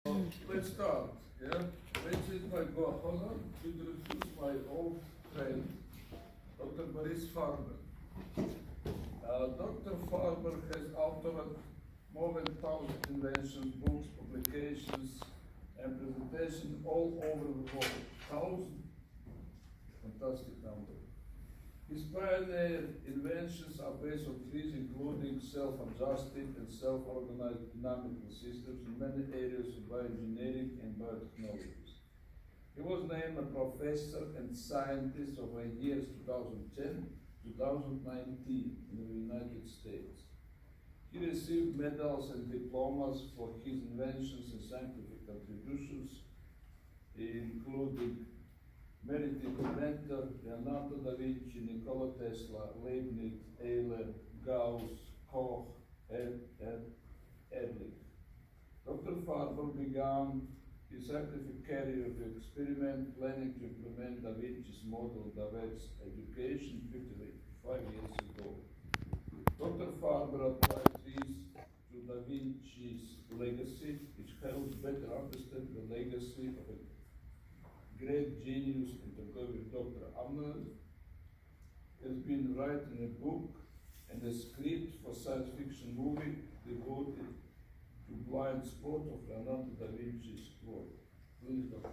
Let's start. Yeah, this is my honor to introduce my old friend, Dr. Boris Farber. Dr. Farber has authored more than 1,000 inventions, books, publications, and presentations all over the world. 1,000, fantastic number. His pioneer inventions are based on TRIZ, including self-adjusting and self-organized dynamical systems in many areas of bioengineering and biotechnologies. He was named a professor and scientist of the years 2010-2019 in the United States. He received medals and diplomas for his inventions and scientific contributions, including merited inventor Leonardo da Vinci, Nikola Tesla, Leibniz, Euler, Gauss, Koch, and Ehrlich. Dr. Farber began his scientific career with experiment planning to implement Da Vinci's model of diverse education 55 years ago. Dr. Farber applied these to Da Vinci's legacy, which helps better understand the legacy of a great genius and together with Dr. Altshuller has been writing a book and a script for science fiction movie devoted to blind spot of Leonardo da Vinci's work. Please, Doctor.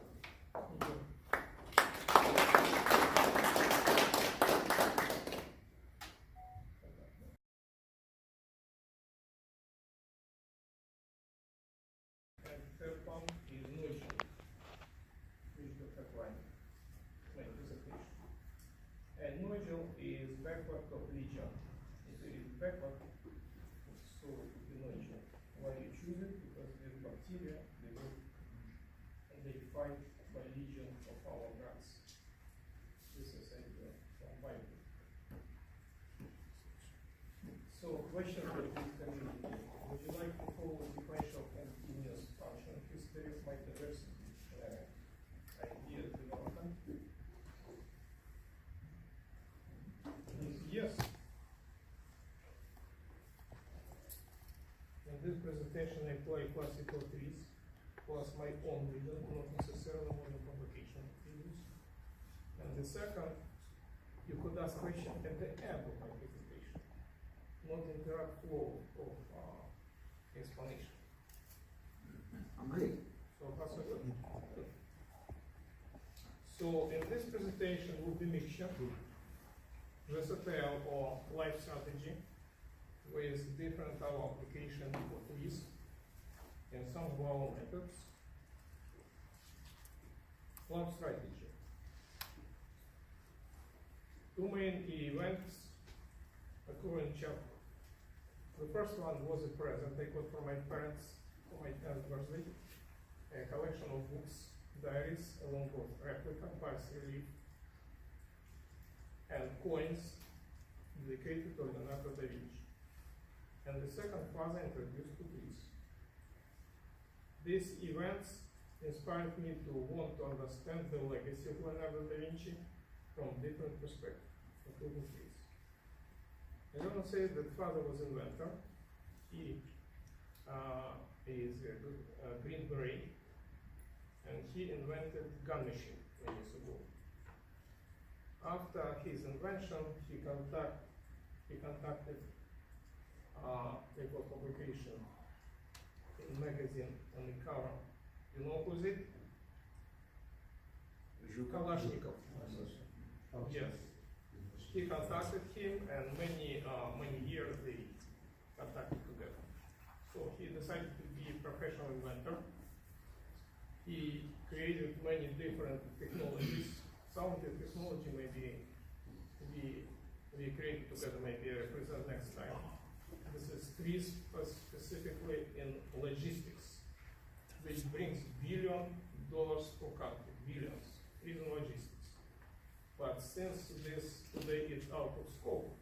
And nodule is backward of legion. If it is backward, so the nodule. Why you choose it? Because these bacteria, they work and they fight by legion of our guts. This is a from Bible. So question for this community. Would you like to follow sequential continuous function history of my diversity ideas development? Yes. In this presentation, I apply classical TRIZ plus my own reason, not necessarily on the publication of theories. And the second, you could ask question at the end of my presentation, not interrupt flow of explanation. Great. So that's good. So in this presentation will be mixture. Versatile or life strategy with different our application for TRIZ and some of our methods. Life strategy. Two main events occur in chapter. The first one was a present I got from my parents for my 10th birthday, a collection of books, diaries, along with replica, bas relief, and coins dedicated to Leonardo da Vinci. And the second phase I introduced to TRIZ. These events inspired me to want to understand the legacy of Leonardo da Vinci from different perspectives, including TRIZ. I want to say that father was inventor. He is a Green Beret, and he invented gun machine many years ago. After his invention, he contacted for publication in magazine on the cover. You know who's it? Kalashnikov. Yes. He contacted him, and many years they contacted together. So he decided to be a professional inventor. He created many different technologies. Some of the technology maybe we create together, maybe I represent next time. This is TRIZ specifically in logistics, which brings $1 billion per country, billions, in logistics. But since this today is out of scope,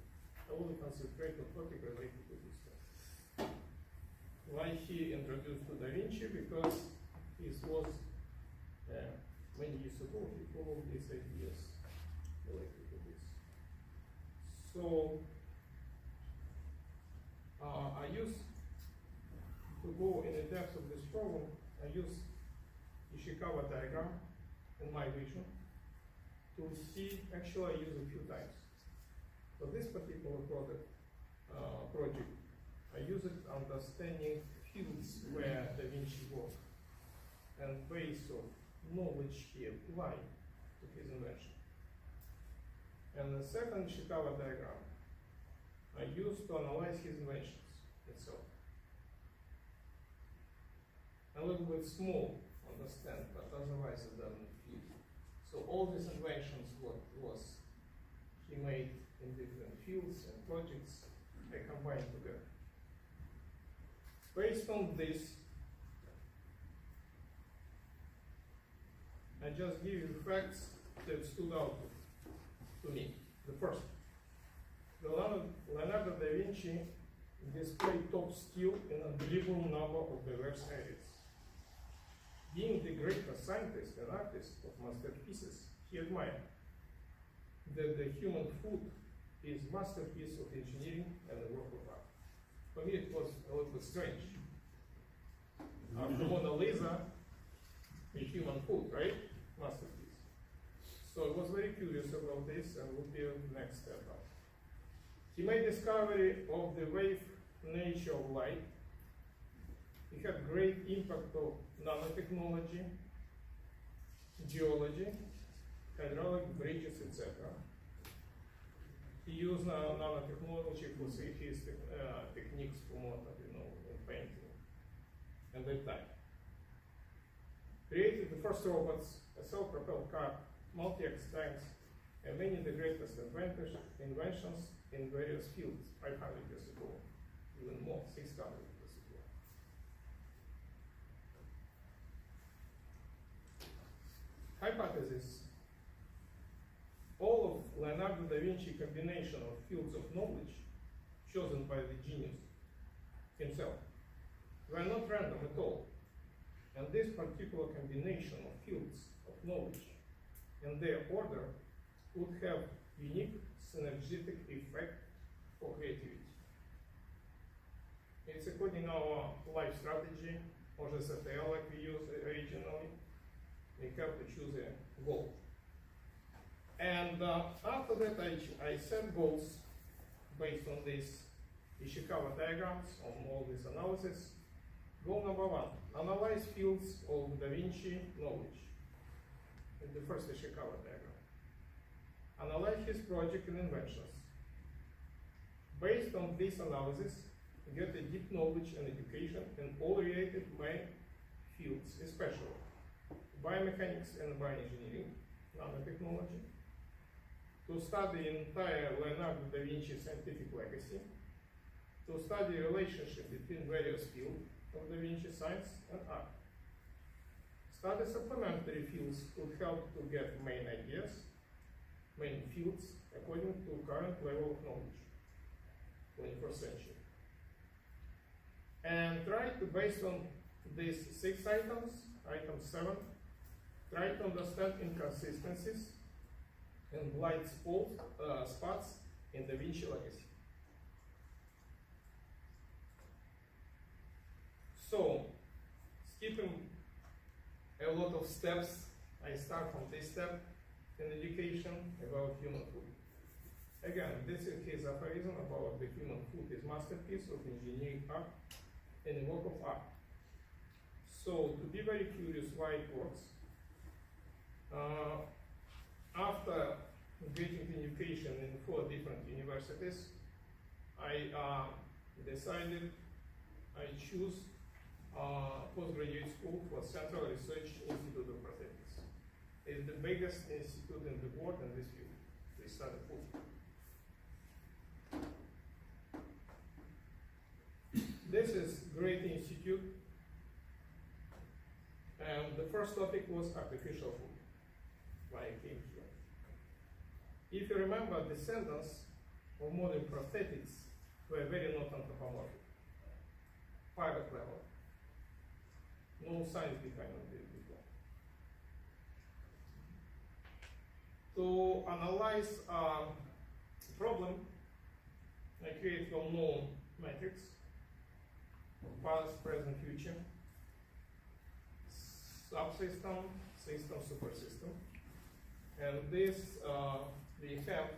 I will concentrate on topic related to this stuff. Why he introduced to Da Vinci? Because this was many years ago, he followed these ideas related to this. So, I used to go in the depth of this problem, I used Ishikawa diagram in my vision to see, actually I use a few times. For this particular project, I use it understanding fields where Da Vinci worked and base of knowledge he applied to his invention. And the second Ishikawa diagram I used to analyze his inventions itself. A little bit small, understand, but otherwise it doesn't fit. So all these inventions, what was he made in different fields and projects, I combined together. Based on this, I just give you facts that stood out to me. The first, Leonardo da Vinci displayed top skill in a unbelievable number of diverse areas. Being the greatest scientist and artist of masterpieces, he admired that the human foot is masterpiece of engineering and a work of art. For me, it was a little bit strange. After Mona Lisa, a human foot, right? Masterpiece. So I was very curious about this and would be the next step up. He made discovery of the wave nature of light. He had great impact of nanotechnology, geology, hydraulic bridges, etc. He used nanotechnology for his techniques for motor, in painting and that type. Created the first robots, a self-propelled car, multi-X tanks, and many of the greatest inventions in various fields, 500 years ago, even more, 600 years ago. Hypothesis: all of Leonardo da Vinci combination of fields of knowledge chosen by the genius himself were not random at all. And this particular combination of fields of knowledge and their order would have unique synergistic effect for creativity. It's according to our life strategy, or the STL like we used originally. We have to choose a goal. And after that, I set goals based on these Ishikawa diagrams, on all this analysis. Goal number one, analyze fields of Da Vinci knowledge in the first Ishikawa diagram. Analyze his project and inventions. Based on this analysis, get a deep knowledge and education in all related main fields, especially biomechanics and bioengineering, nanotechnology, to study entire Leonardo da Vinci scientific legacy, to study relationship between various fields of Da Vinci science and art. Study supplementary fields would help to get main ideas, main fields, according to current level of knowledge, 21st century. And try to, based on these 6 items, item 7, try to understand inconsistencies and blind spots in Da Vinci legacy. So, skipping a lot of steps, I start from this step in education about human food. Again, this is his aphorism about the human food is masterpiece of engineering art and a work of art. So, to be very curious why it works, after getting education in 4 different universities, I decided I choose postgraduate school for Central Research Institute of Prosthetics. It's the biggest institute in the world in this field. They study food. This is great institute, and the first topic was artificial food. Why I came here. If you remember, descendants of modern prosthetics were very not anthropomorphic, private level. No science behind it before. To analyze a problem, I create well-known matrix, past, present, future. subsystem, system, supersystem. And this, we have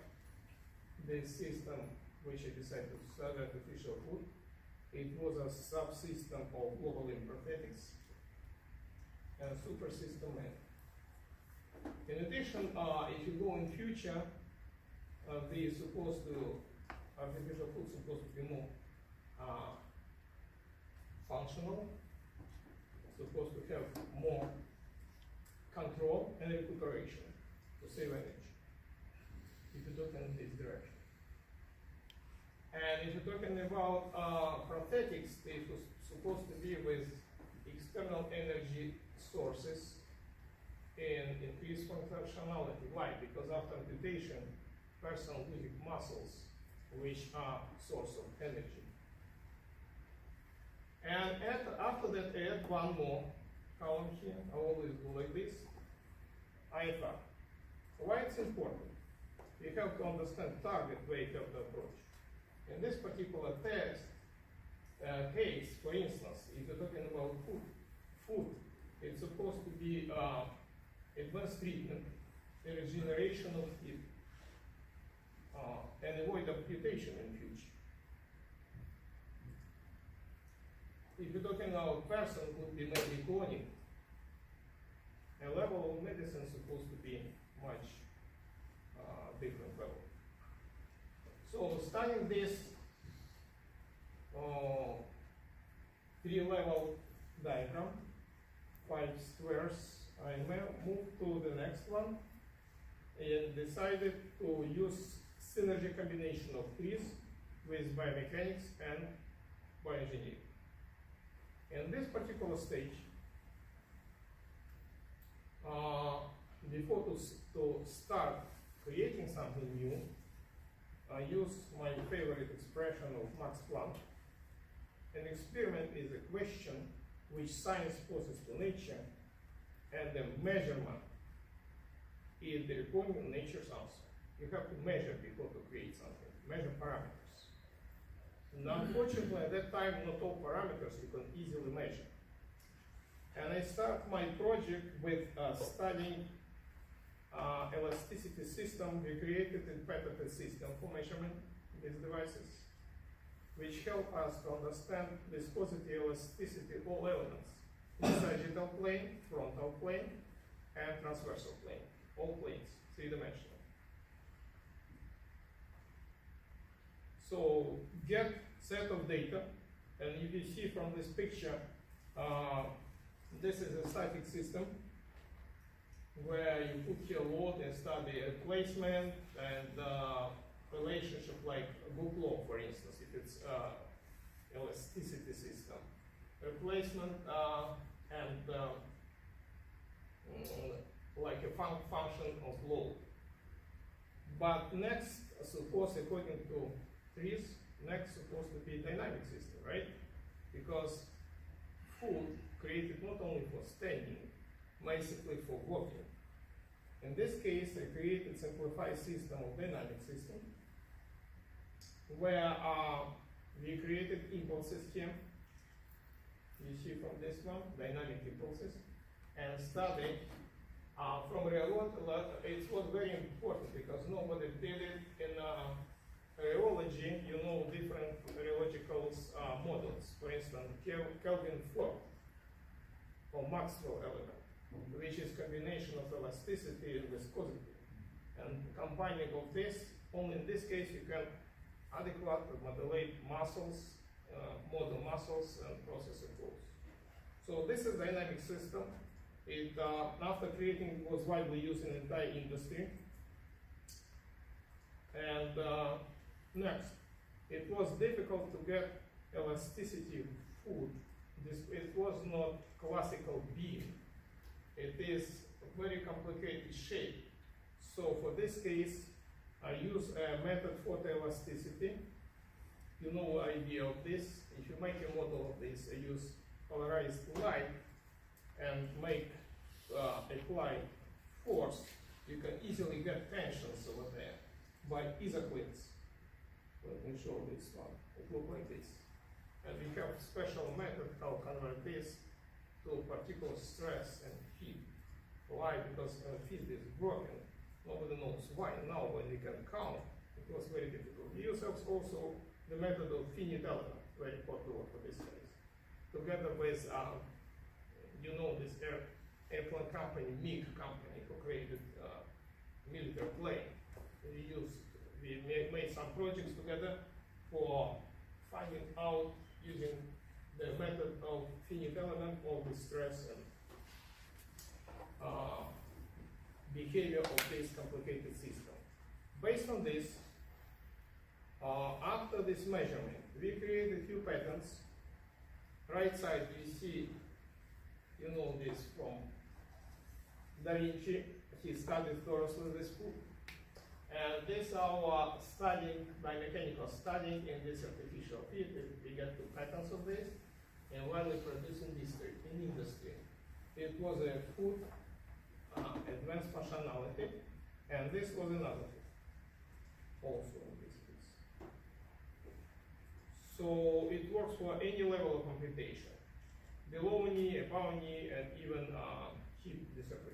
this system which I decided to study artificial food. It was a subsystem of global prosthetics and supersystem man. In addition, if you go in future, artificial food supposed to be more functional, supposed to have more control and recuperation to save energy, if you look in this direction. And if you're talking about prosthetics, it was supposed to be with external energy sources and increased functionality. Why? Because after amputation, person loses muscles, which are source of energy. And after that, add one more column here. I always do like this. IFR. Why it's important? You have to understand target where you have to approach. In this particular test case, for instance, if you're talking about food, it's supposed to be advanced treatment, the regeneration of teeth, and avoid amputation in future. If you're talking about person who would be maybe cloning, a level of medicine is supposed to be much different level. So studying this three-level diagram, 5 squares, I moved to the next one and decided to use synergy combination of TRIZ with biomechanics and bioengineering. In this particular stage, before to start creating something new, I use my favorite expression of Max Planck. An experiment is a question which science poses to nature, and the measurement is the recording of nature's answer. You have to measure before to create something, measure parameters. And unfortunately, at that time, not all parameters you can easily measure. And I start my project with studying elasticity system. We created a patented system for measurement these devices, which help us to understand viscosity, elasticity, all elements in sagittal plane, frontal plane, and transversal plane, all planes, three-dimensional. So get set of data, and if you see from this picture, this is a static system where you put here load and study a placement and relationship like Book law, for instance, if it's elasticity system. Replacement and like a function of load. But next, suppose according to TRIZ, next supposed to be dynamic system, right? Because food created not only for standing, basically for walking. In this case, I created simplified system of dynamic system, where we created impulses here. You see from this one, dynamic impulses, and studied from real. It was very important because nobody did it in rheology. You know different rheological models. For instance, Kelvin flow or Maxwell element, which is combination of elasticity and viscosity. And combining of this, only in this case you can adequately modulate muscles, model muscles and process flows. So this is dynamic system. It after creating it was widely used in the entire industry. And next, it was difficult to get elasticity food. It was not classical beam. It is a very complicated shape. So for this case, I use a method for the elasticity. You know the idea of this. If you make a model of this, I use polarized light and make apply force. You can easily get tensions over there by isoclines. Let me show this one. It looks like this. And we have special method how convert this to particular stress and heat. Why? Because feet is broken. Nobody knows why. Now when we can count, it was very difficult. We use also the method of finite element, very popular for this case. Together with, you know, this airplane company, MiG company, who created military plane. We made some projects together for finding out using the method of finite element of the stress and behavior of this complicated system. Based on this, after this measurement, we created a few patterns. Right side, we see, you know this from Da Vinci. He studied thoroughly this book. And this is our studying, biomechanical studying in this artificial field. We get two patterns of this. And when we produce in industry, it was a food advanced functionality, and this was another thing also in this case. So it works for any level of computation, below knee, above knee, and even hip disarticulation.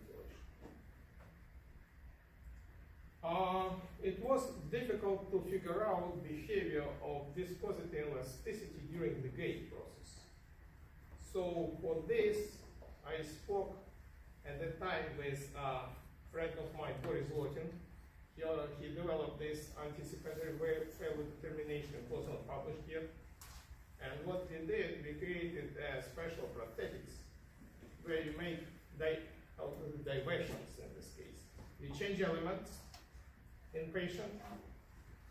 It was difficult to figure out behavior of viscosity and elasticity during the gate process. So for this, I spoke at the time with a friend of mine, Boris. He developed this anticipatory failure determination. It was not published yet. And what we did, we created special prosthetics where you make diversions in this case. We change elements in patient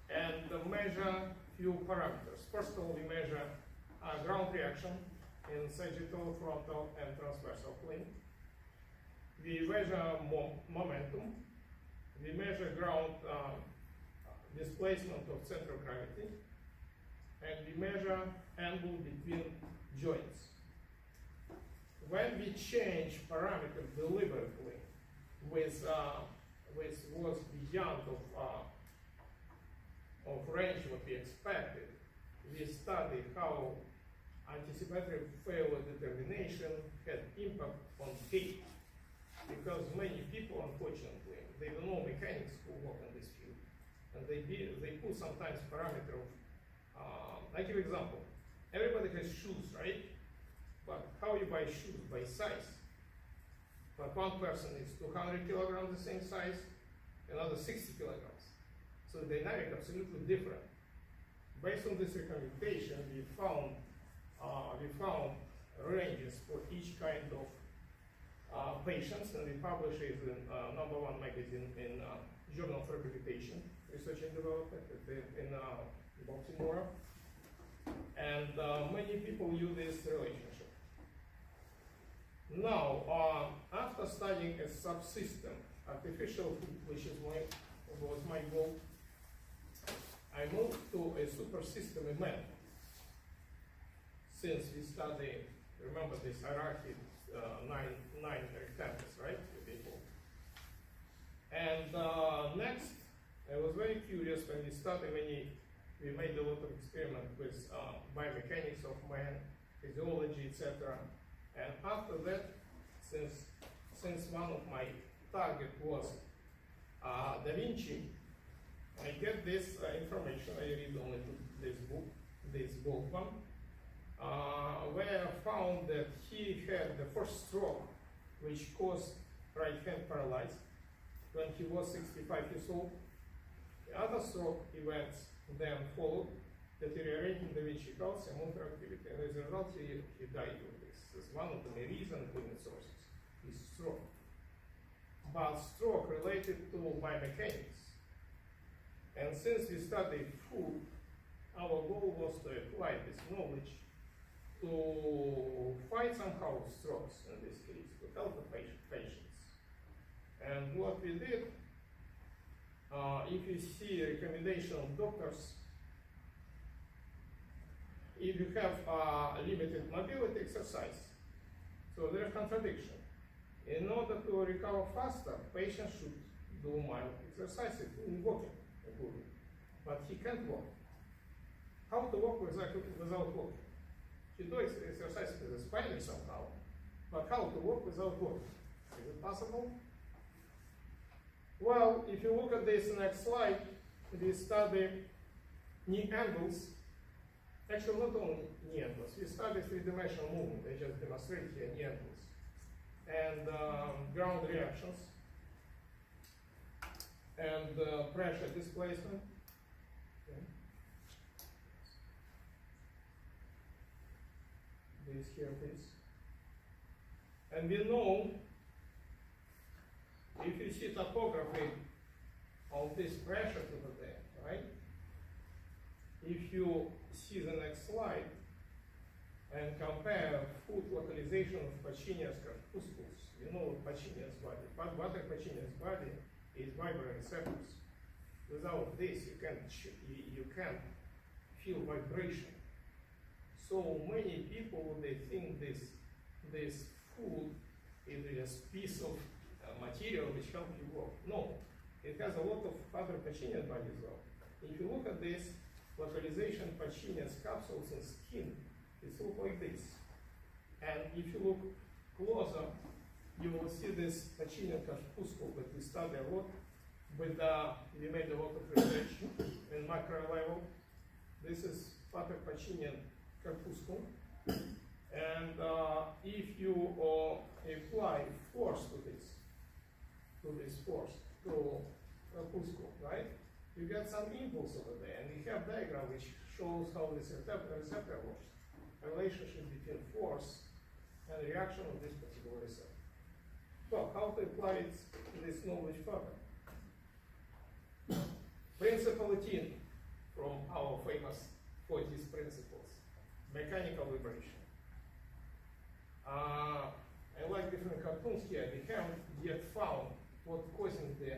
and measure few parameters. First of all, we measure ground reaction in sagittal, frontal, and transversal plane. We measure momentum. We measure ground displacement of center of gravity. And we measure angle between joints. When we change parameter deliberately with what's beyond of range what we expected, we study how anticipatory failure determination had impact on gait. Because many people, unfortunately, they don't know mechanics who work in this field. And they put sometimes parameter of, I give example. Everybody has shoes, right? But how you buy shoes? By size. But one person is 200 kilograms, the same size, another 60 kilograms. So the dynamic absolutely different. Based on this recommendation, we found ranges for each kind of patients, and we publish it in #1 magazine in Journal for Rehabilitation, Research and Development in Baltimore. And many people use this relationship. Now, after studying a subsystem, artificial food, which was my goal, I moved to a super system in man. Since we study, remember this hierarchy, nine rectangles, right? People. And next, I was very curious when we started, we made a lot of experiments with biomechanics of man, physiology, etc. And after that, since one of my target was Da Vinci, I get this information. I read only this book one, where I found that he had the first stroke, which caused right hand paralysis when he was 65 years old. The other stroke events then followed, deteriorating the ventricles and motor activity, and as a result, he died with this. This is one of the reasons including sources, is stroke. But stroke related to biomechanics. And since we studied food, our goal was to apply this knowledge to fight somehow strokes in this case, to help the patients. And what we did, if you see recommendation of doctors, if you have limited mobility, exercise. So there's contradiction. In order to recover faster, patients should do mild exercises, walking, including. But he can't walk. How to walk without walking? He do exercise with the spine somehow, But how to work without working? Is it possible? Well, if you look at this next slide, we study knee angles. Actually, not only knee angles. We study three-dimensional movement. I just demonstrate here knee angles. And ground reactions. And pressure displacement. Okay. This here, please. And we know, if you see topography of this pressure to the there, right? If you see the next slide and compare foot localization of Pacinius corpuscles, you know Pacinius body. But what a Pacinius body is vibroreceptors. Without this, you can't feel vibration. So many people, they think this food is just a piece of material which helps you walk. No, it has a lot of other Pacinius bodies as well. If you look at this localization Pacinius capsules and skin, it looks like this. And if you look closer, you will see this Pacinius corpuscle that we study a lot. But we made a lot of research in macro level. This is Pater Pacinian corpuscle. And if you apply force to this force, to corpuscle, right? You get some impulse over there. And we have diagram which shows how this receptor works. A relationship between force and reaction of this particular receptor. Well, how to apply this knowledge further? Principle 18 from our famous 40s principles. Mechanical vibration. I like different cartoons here. We haven't yet found what causing the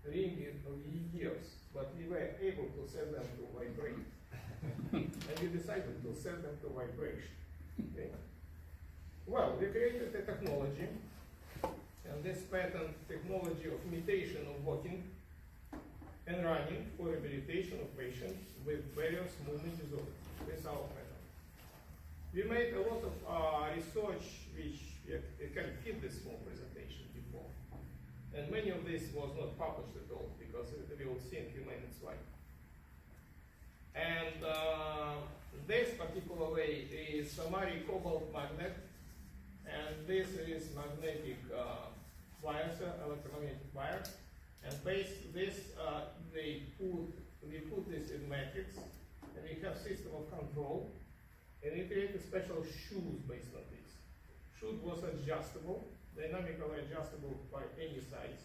ringing of the gears, but we were able to set them to vibrate. And we decided to set them to vibration. Okay? Well, we created a technology, and this patent technology of imitation of walking and running for rehabilitation of patients with various movement disorders. This is our patent. We made a lot of research which can fit this small presentation before. And many of this was not published at all because we will see in a few minutes why. And this particular way is samari cobalt magnet, and this is magnetic wires, electromagnetic wire. And this, we put this in matrix, and we have system of control, and we created special shoes based on this. Shoe was adjustable, dynamically adjustable by any size,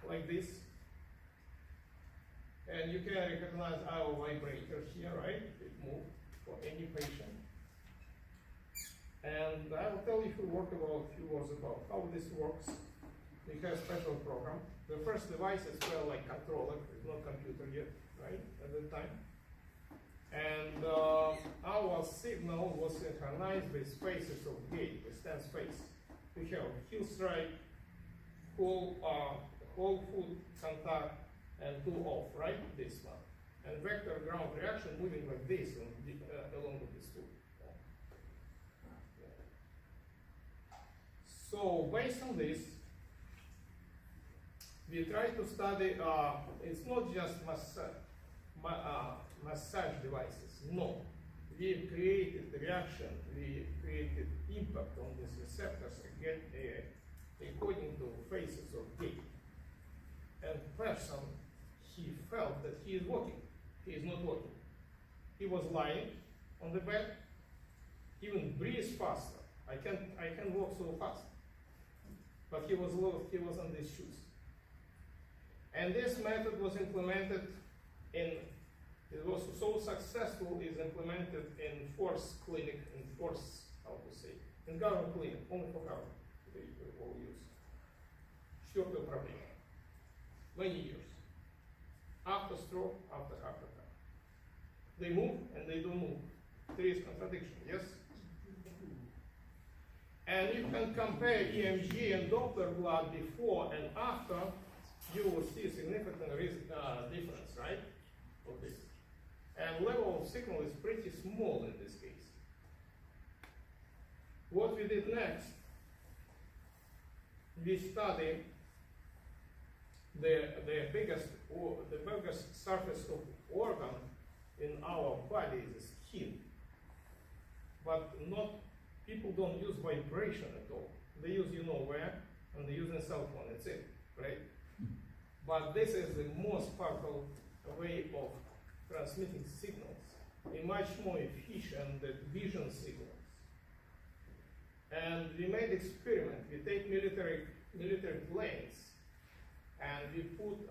like this. And you can recognize our vibrator here, right? It moves for any patient. And I will tell you a few words about how this works. We have a special program. The first devices were like controller, it's not computer yet, right, at that time. And our signal was synchronized with spaces of gait, with 10 space. We have heel strike, whole foot contact, and two off, right, this one. And vector ground reaction moving like this along with this foot. So based on this, we try to study, it's not just massage devices, no. We created reaction, we created impact on these receptors again, according to phases of gait. And person, he felt that he is walking, he is not walking. He was lying on the bed, even breathe faster. I can walk so fast. But he was on these shoes. And this method was implemented it was so successful, is implemented in force clinic, in government clinic, only for government, they all use. Short problem, many years. After stroke, after heart attack. They move and they don't move. There is contradiction, yes? And you can compare EMG and Doppler blood before and after, you will see significant difference, right? Of this. And level of signal is pretty small in this case. What we did next, we study the biggest surface of organ in our body is the skin. But people don't use vibration at all. They use you know where, and they use a cell phone, that's it, right? But this is the most powerful way of transmitting signals, a much more efficient than vision signals. And we made experiment. We take military planes, and we put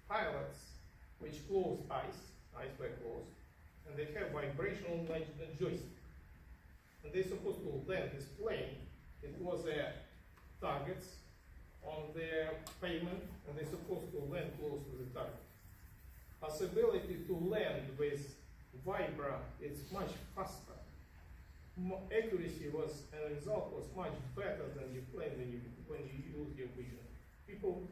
pilots which close eyes were closed, and they have vibrational joystick. And they're supposed to land this plane. It was targets on the pavement, and they're supposed to land close to the target. Possibility to land with vibra is much faster. Accuracy was, and the result was much better than you plane when you use your vision. People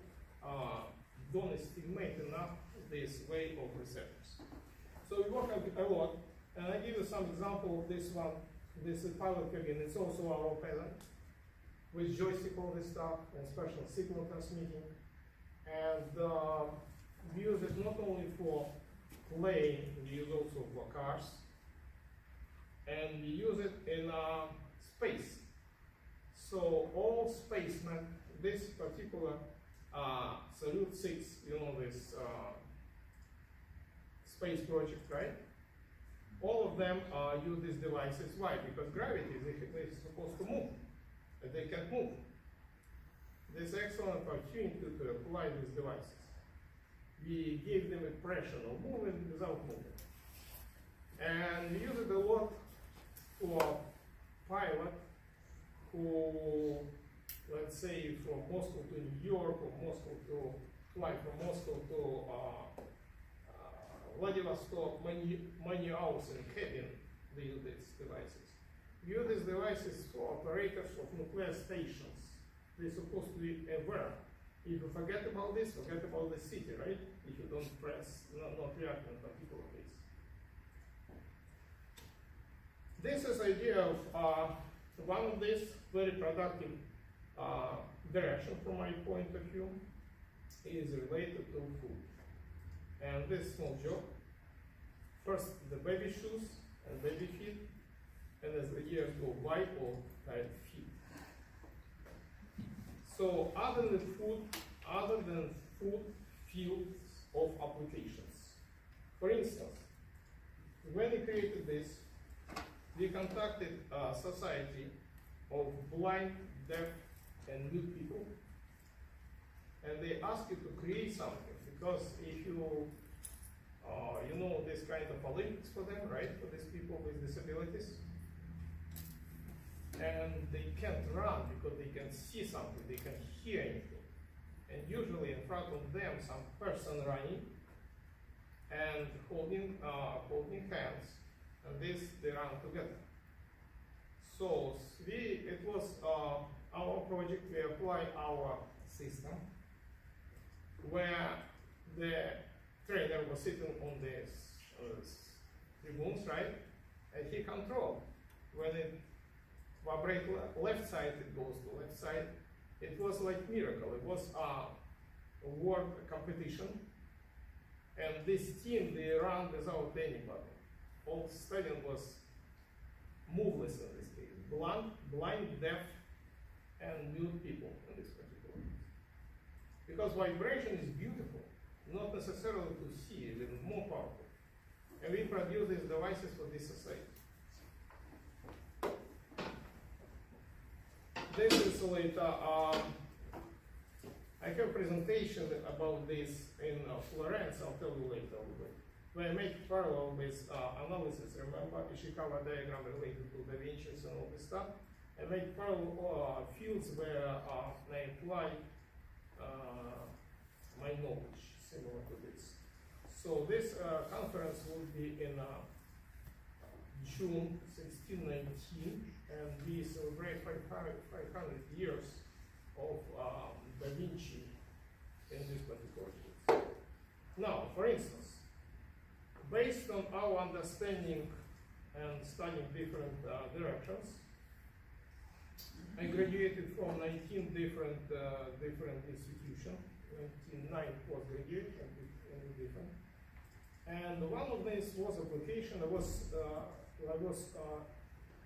don't estimate enough this way of research. So we work a lot, and I give you some example of this one. This is pilot cabin. It's also our pattern with joystick, all this stuff, and special signal transmitting. And we use it not only for plane, we use also for cars. And we use it in space. So all spacemen, this particular Salute 6, you know, this space project, right? All of them use these devices. Why? Because gravity is supposed to move. And they can move. This excellent opportunity to apply these devices. We give them impression of moving without moving. And we use it a lot for pilot who, let's say, from Moscow to New York, or Moscow to fly from Moscow to Vladivostok, many hours in cabin, they use these devices. We use these devices for operators of nuclear stations. They're supposed to be aware. If you forget about this, forget about the city, right? If you don't press, not react in particular case. This is idea of one of these very productive direction from my point of view is related to food. And this small joke. First, the baby shoes and baby feet, and as the years go by, all child feet. So other than food fields of applications. For instance, when we created this, we contacted a society of blind, deaf, and mute people, and they asked you to create something, because if you know this kind of Olympics for them, right, for these people with disabilities, and they can't run because they can see something, they can hear anything, and usually in front of them some person running and holding hands, and they run together. So it was our project. We apply our system where the trainer was sitting on the tribunes, right? And he controlled. When it vibrates left side, it goes to left side. It was like miracle. It was a world competition. And this team, they ran without anybody. All stadium was moveless in this case. Blind, deaf, and mute people in this particular case. Because vibration is beautiful, not necessarily to see, it is more powerful. And we produce these devices for this society. This is later, I have a presentation about this in Florence, I'll tell you later. Where I make parallel with analysis, remember, Ishikawa diagram related to Da Vinci's and all this stuff. I make parallel fields where I apply my knowledge, similar to this. So this conference will be in June 1619, and we celebrate 500 years of Da Vinci in this particular case. Now, for instance, based on our understanding and studying different directions, I graduated from 19 different institutions, 29 postgraduate and different. And one of these was application. I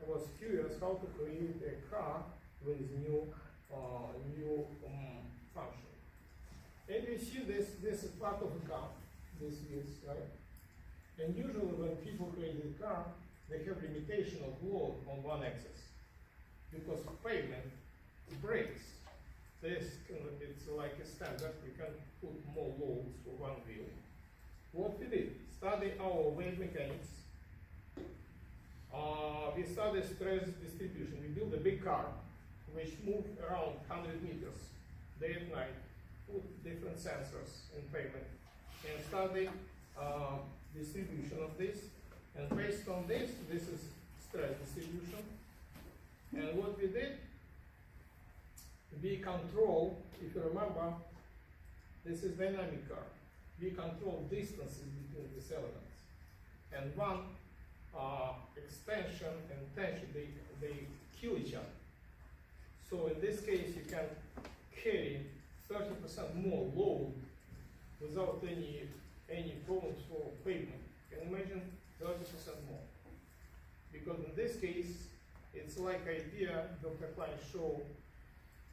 was curious how to create a car with new function. And you see this is part of a car. This is right. And usually when people create a car, they have limitation of load on one axis because pavement breaks. It's like a standard. You can put more loads for one wheel. What we did, study our wave mechanics. We studied stress distribution. We built a big car which moved around 100 meters day and night, put different sensors in pavement, and studied distribution of this. And based on this is stress distribution. And what we did, we control, if you remember, this is dynamic car. We control distances between these elements. And one extension and tension, they kill each other. So in this case, you can carry 30% more load without any problems for pavement. Can you imagine 30% more? Because in this case, it's like idea Dr. Klein showed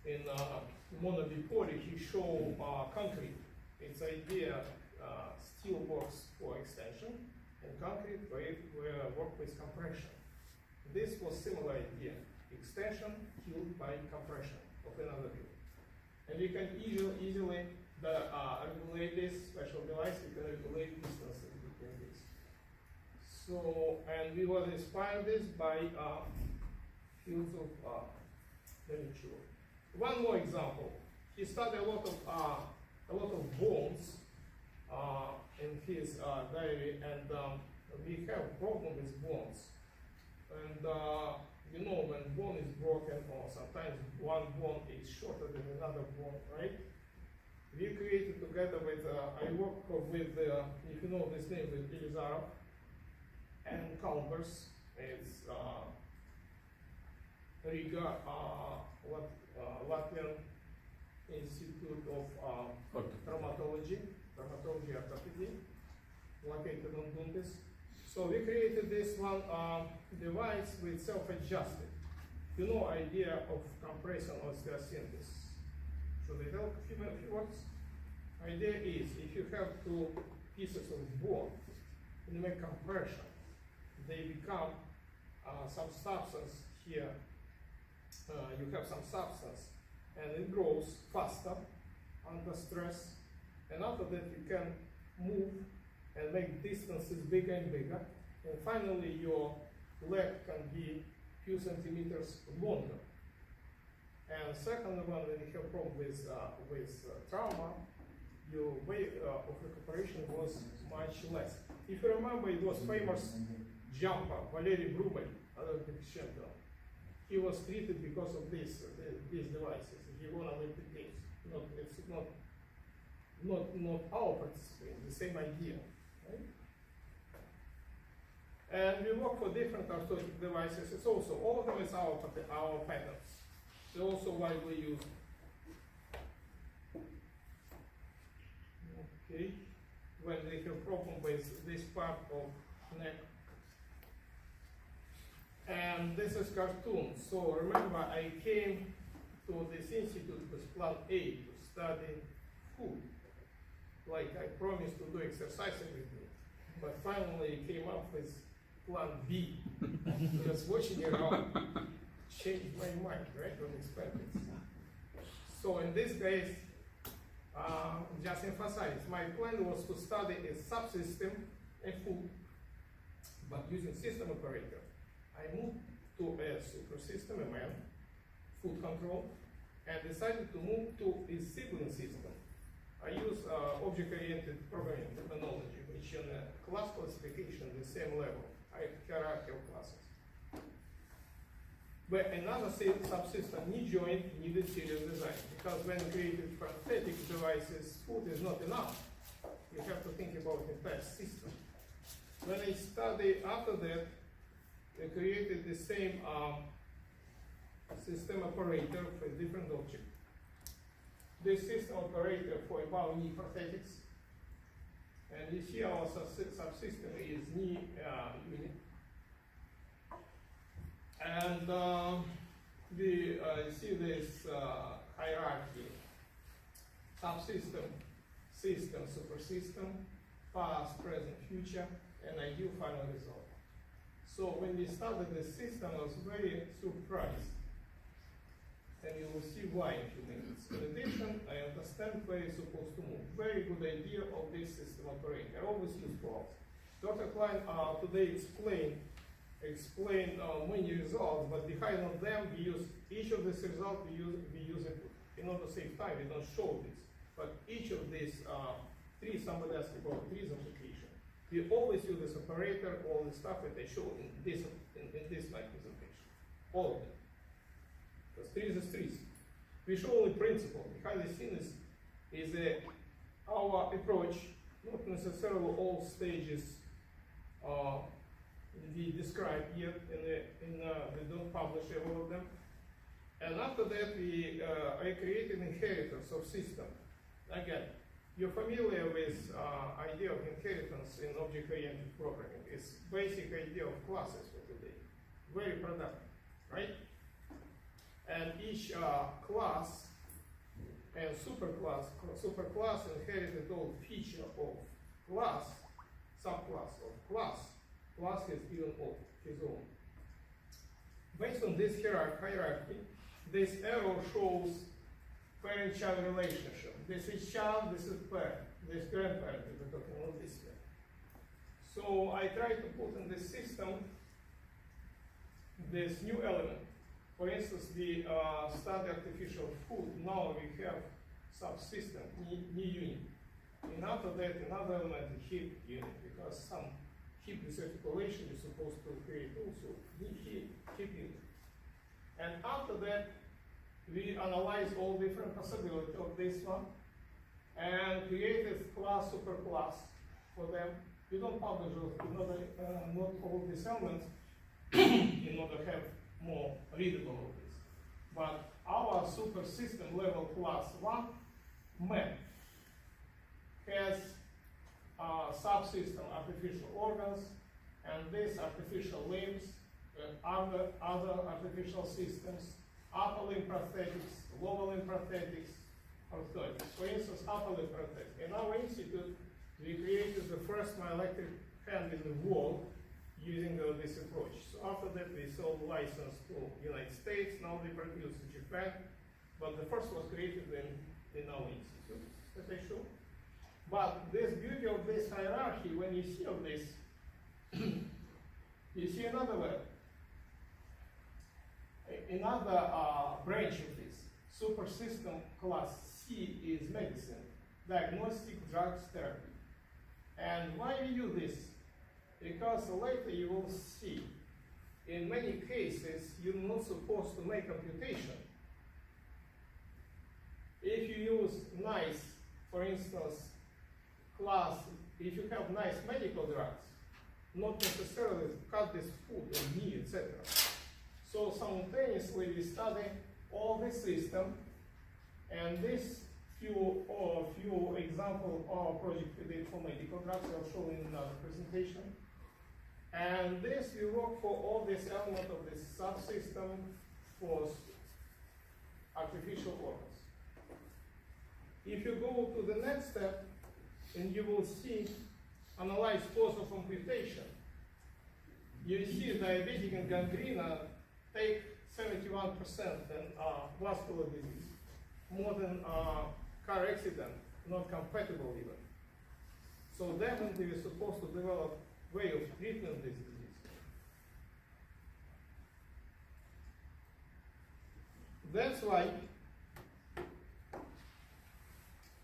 in monobipoli. He showed concrete. It's idea steel works for extension, and concrete where work with compression. This was similar idea. Extension killed by compression of another wheel. And we can easily regulate this special device. We can regulate distances between these. So, and we was inspired this by fields of Leonardo. One more example. He studied a lot of bones in his diary, and we have problem with bones. And you know, when bone is broken, or sometimes one bone is shorter than another bone, right? We created together with, I work with, if you know this name, with Leonardo and Kalmbers. It's Riga, Latvian Institute of Traumatology Orthopedy, located on Bundes. So we created this one device with self-adjusted. You know, idea of compression osteosynthesis. So they tell a few words. Idea is if you have two pieces of bone and you make compression, they become some substance here. You have some substance, and it grows faster under stress. And after that, you can move and make distances bigger and bigger. And finally, your leg can be few centimeters longer. And second one, when you have problem with trauma, your way of recuperation was much less. If you remember, it was famous jumper, Valery Brumel, Olympic champion. He was treated because of these devices. He won Olympic Games. It's not our participation, the same idea. Right? And we work for different orthotic devices. It's also, all of them is our patents. They're also widely used. Okay, when they have problem with this part of neck. And this is cartoon. So remember, I came to this institute with plan A to study food. Like I promised to do exercise every day. But finally I came up with plan B. Just watching it around changed my mind, right, on experiments. So in this case, just emphasize, my plan was to study a subsystem, a food, but using system operator. I moved to a super system, a man, food control, and decided to move to a sibling system. I use object-oriented programming terminology, which in class classification the same level, hierarchy of classes. But another subsystem needed serious design, because when created prosthetic devices, food is not enough. You have to think about the entire system. When I studied after that, I created the same system operator for different object. This system operator for about knee prosthetics. And you see our subsystem is knee unit. And we see this hierarchy: subsystem, system, supersystem, past, present, future, and ideal final result. So when we started this system, I was very surprised. And you will see why in a few minutes. In addition, I understand where it's supposed to move. Very good idea of this system operator. Always useful. Dr. Klein today explained many results, but behind of them we use each of these results. We use it in order to save time. We don't show this, but each of these three, somebody asked about TRIZ application. We always use this operator, all the stuff that I show in this my presentation, all of them. Because TRIZ is TRIZ. We show only principle. Behind the scenes is our approach, not necessarily all stages we describe here. We don't publish all of them. And after that, I created inheritance of system. Again, you're familiar with idea of inheritance in object-oriented programming. It's basic idea of classes for today. Very productive, right? And each class and superclass inherited all feature of class, subclass of class has given of his own. Based on this hierarchy, this arrow shows parent-child relationship. This is child, this is parent, this grandparent, we're talking about this way. So I try to put in this system this new element. For instance, we study artificial food. Now we have subsystem, knee unit. And after that, another element, the hip unit, because some hip articulation is supposed to create also hip unit. And after that, we analyze all different possibilities of this one and created class, superclass for them. We don't publish not all these elements in order to have more readable of this. But our super system level class 1 map has subsystem artificial organs and these artificial limbs and other artificial systems, upper limb prosthetics, lower limb prosthetics, orthotics. For instance, upper limb prosthetics. In our institute, we created the first myoelectric hand in the world using this approach. So after that, we sold license to United States. Now they produce in Japan, but the first was created in our institute, that I show. But this beauty of this hierarchy, when you see of this, you see another way. Another branch of this super system class C is medicine, diagnostic drugs therapy. And why we do this? Because later you will see, in many cases, you're not supposed to make computation. If you use nice, for instance, class, if you have nice medical drugs, not necessarily cut this food or knee, etc. So simultaneously we study all the system, and this few example of our project we did for medical drugs I'll show in another presentation. And this we work for all this element of this subsystem for artificial organs. If you go to the next step, and you will see analyze cause of amputation. You see diabetic and gangrena take 71% in vascular disease, more than car accident, not compatible even. So definitely we're supposed to develop way of treating this disease. That's why,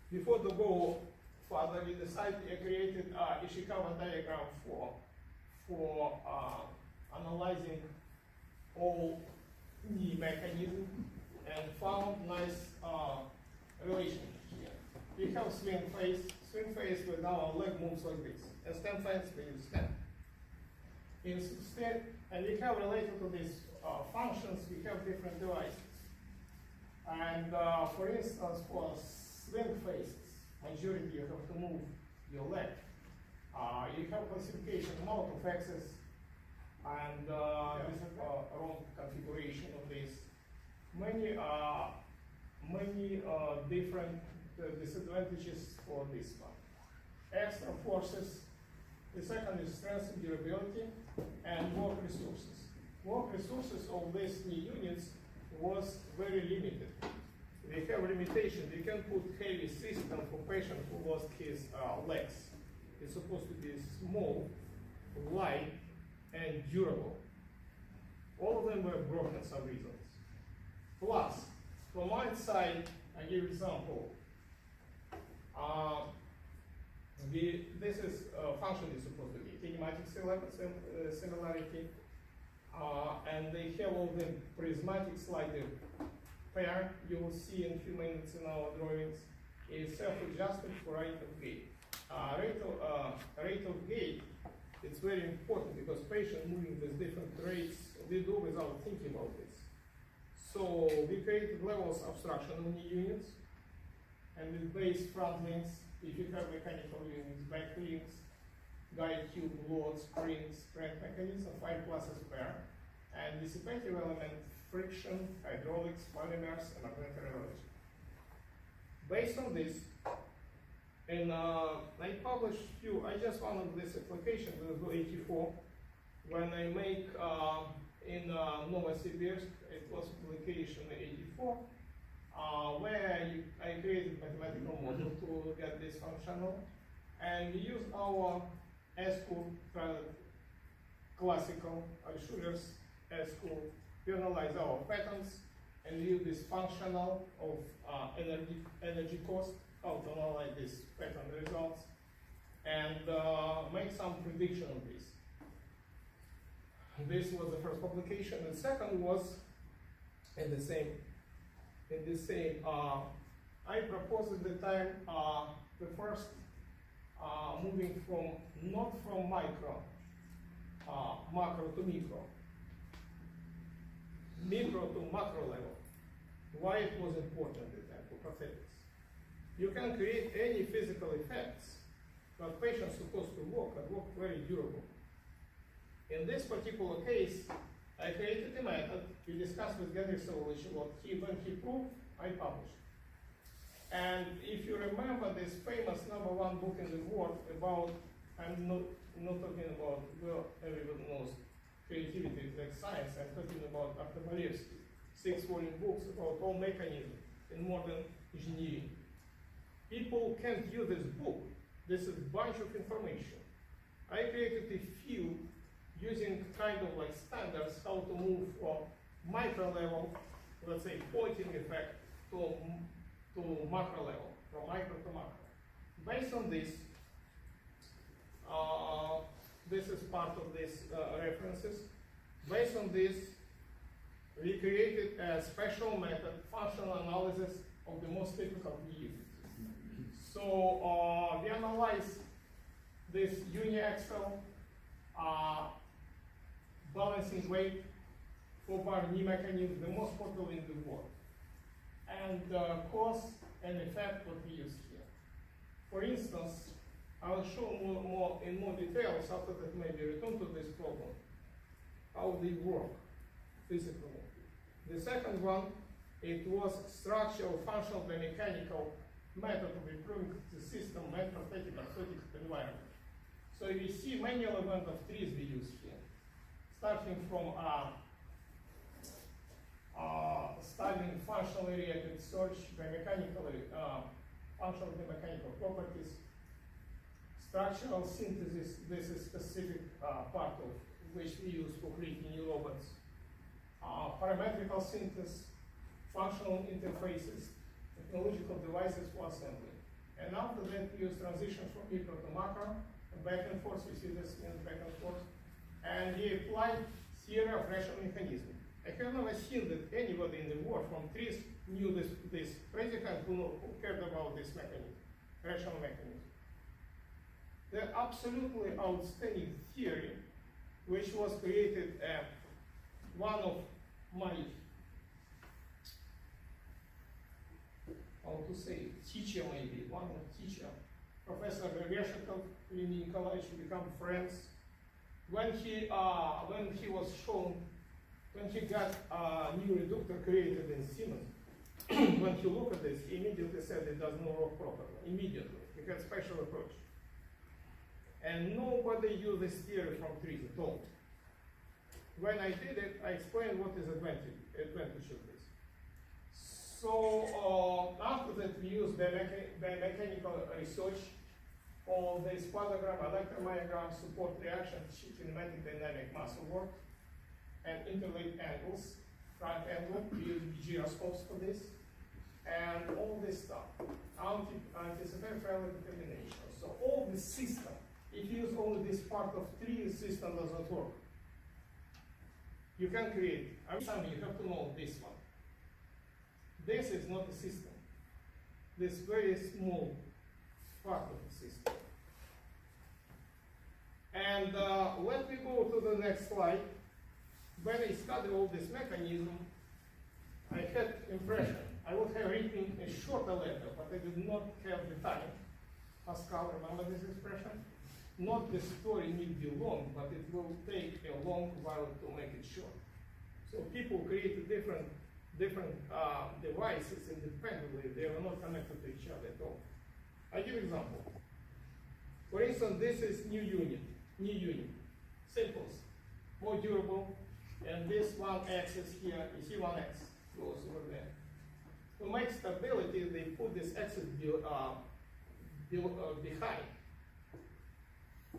before the go further, we decided we created Ishikawa diagram for analyzing all knee mechanism and found nice relation here. We have swing phase with our leg moves like this, and stand phase we use stand. instead, and we have related to these functions, we have different devices. And for instance, for swing phases, majority you have to move your leg. You have classification amount of axis, and this is wrong configuration of this. Many different disadvantages for this one. Extra forces. The second is strength and durability, and work resources. Work resources of these new units was very limited. They have limitations. You can put heavy system for patient who lost his legs. It's supposed to be small, light, and durable. All of them were broken for some reasons. Plus, from my side, I give example. This is function is supposed to be kinematic similarity, and they have all the prismatic slider pair you will see in a few minutes in our drawings is self-adjustment for rate of gait. Rate of gait, it's very important because patients moving with different rates, we do without thinking about this. So we created levels of obstruction on the units, and with base front links, if you have mechanical units, back links, guide tube, load, springs, strength mechanism, 5 classes pair, and dissipative element, friction, hydraulics, polymers, and magnetic rheology. Based on this, and I published few, I just found this application, this was 84, when I make in Novosibirsk, it was publication 84, where I created mathematical model to get this functional, and we use our S-curve classical Altschuller's S-curve to analyze our patterns and use this functional of energy cost, how to analyze this pattern results, and make some prediction of this. This was the first publication. The second was in the same. I proposed at the time the first moving from not from macro to micro to macro level. Why it was important at the time for prosthetics? You can create any physical effects, but patients supposed to walk and walk very durable. In this particular case, I created a method. We discussed with Gary Solich what when he proved, I published. And if you remember this famous #1 book in the world about, I'm not talking about, well, everybody knows creativity is like science, I'm talking about Dr.Boris, 6-volume books about all mechanisms in modern engineering. People can't use this book. This is a bunch of information. I created a few using kind of like standards how to move from micro level, let's say pointing effect, to macro level, from micro to macro. Based on this, this is part of these references. Based on this, we created a special method, functional analysis of the most typical view. So we analyze this uniaxial balancing weight for bar knee mechanism, the most popular in the world, and cause and effect what we use here. For instance, I will show in more details after that, maybe return to this problem, how they work physically. The second one, it was structural, functional, and mechanical method of improving the system, prosthetic, orthotic environment. So we see many elements of TRIZ we use here, starting from studying functional reactive search, biomechanically, functional and mechanical properties, structural synthesis. This is specific part of which we use for creating new robots. Parametrical synthesis, functional interfaces, technological devices for assembly. And after that, we use transition from micro to macro, back and forth, we see this in back and forth. And we apply theory of rational mechanism. I have never seen that anybody in the world from TRIZ knew this predicate who cared about this mechanism, rational mechanism. The absolutely outstanding theory which was created one of my, how to say, teacher maybe, one of teacher, Professor Reshetov, Leonid Nikolaevich, become friends. When he was shown, when he got a new reductor created in Siemens, when he looked at this, he immediately said it does not work properly, immediately. He had special approach. And nobody used this theory from TRIZ at all. When I did it, I explained what is advantage of this. So after that, we used biomechanical research on the spectrogram, electromyogram, support reaction, kinematic dynamic muscle work, and interlake angles, right angle. We use gyroscopes for this, and all this stuff. Anticipatory failure determination. So all the system, if you use only this part of tree, the system does not work. You can create, you have to know this one. This is not a system. This very small part of the system. And when we go to the next slide, when I studied all this mechanism, I had impression. I would have written a shorter letter, but I did not have the time. Pascal, remember this expression? Not the story need be long, but it will take a long while to make it short. So people created different devices independently. They are not connected to each other at all. I give example. For instance, this is new unit. Simples, more durable, and this one axis here, you see one X goes over there. To make stability, they put this axis behind.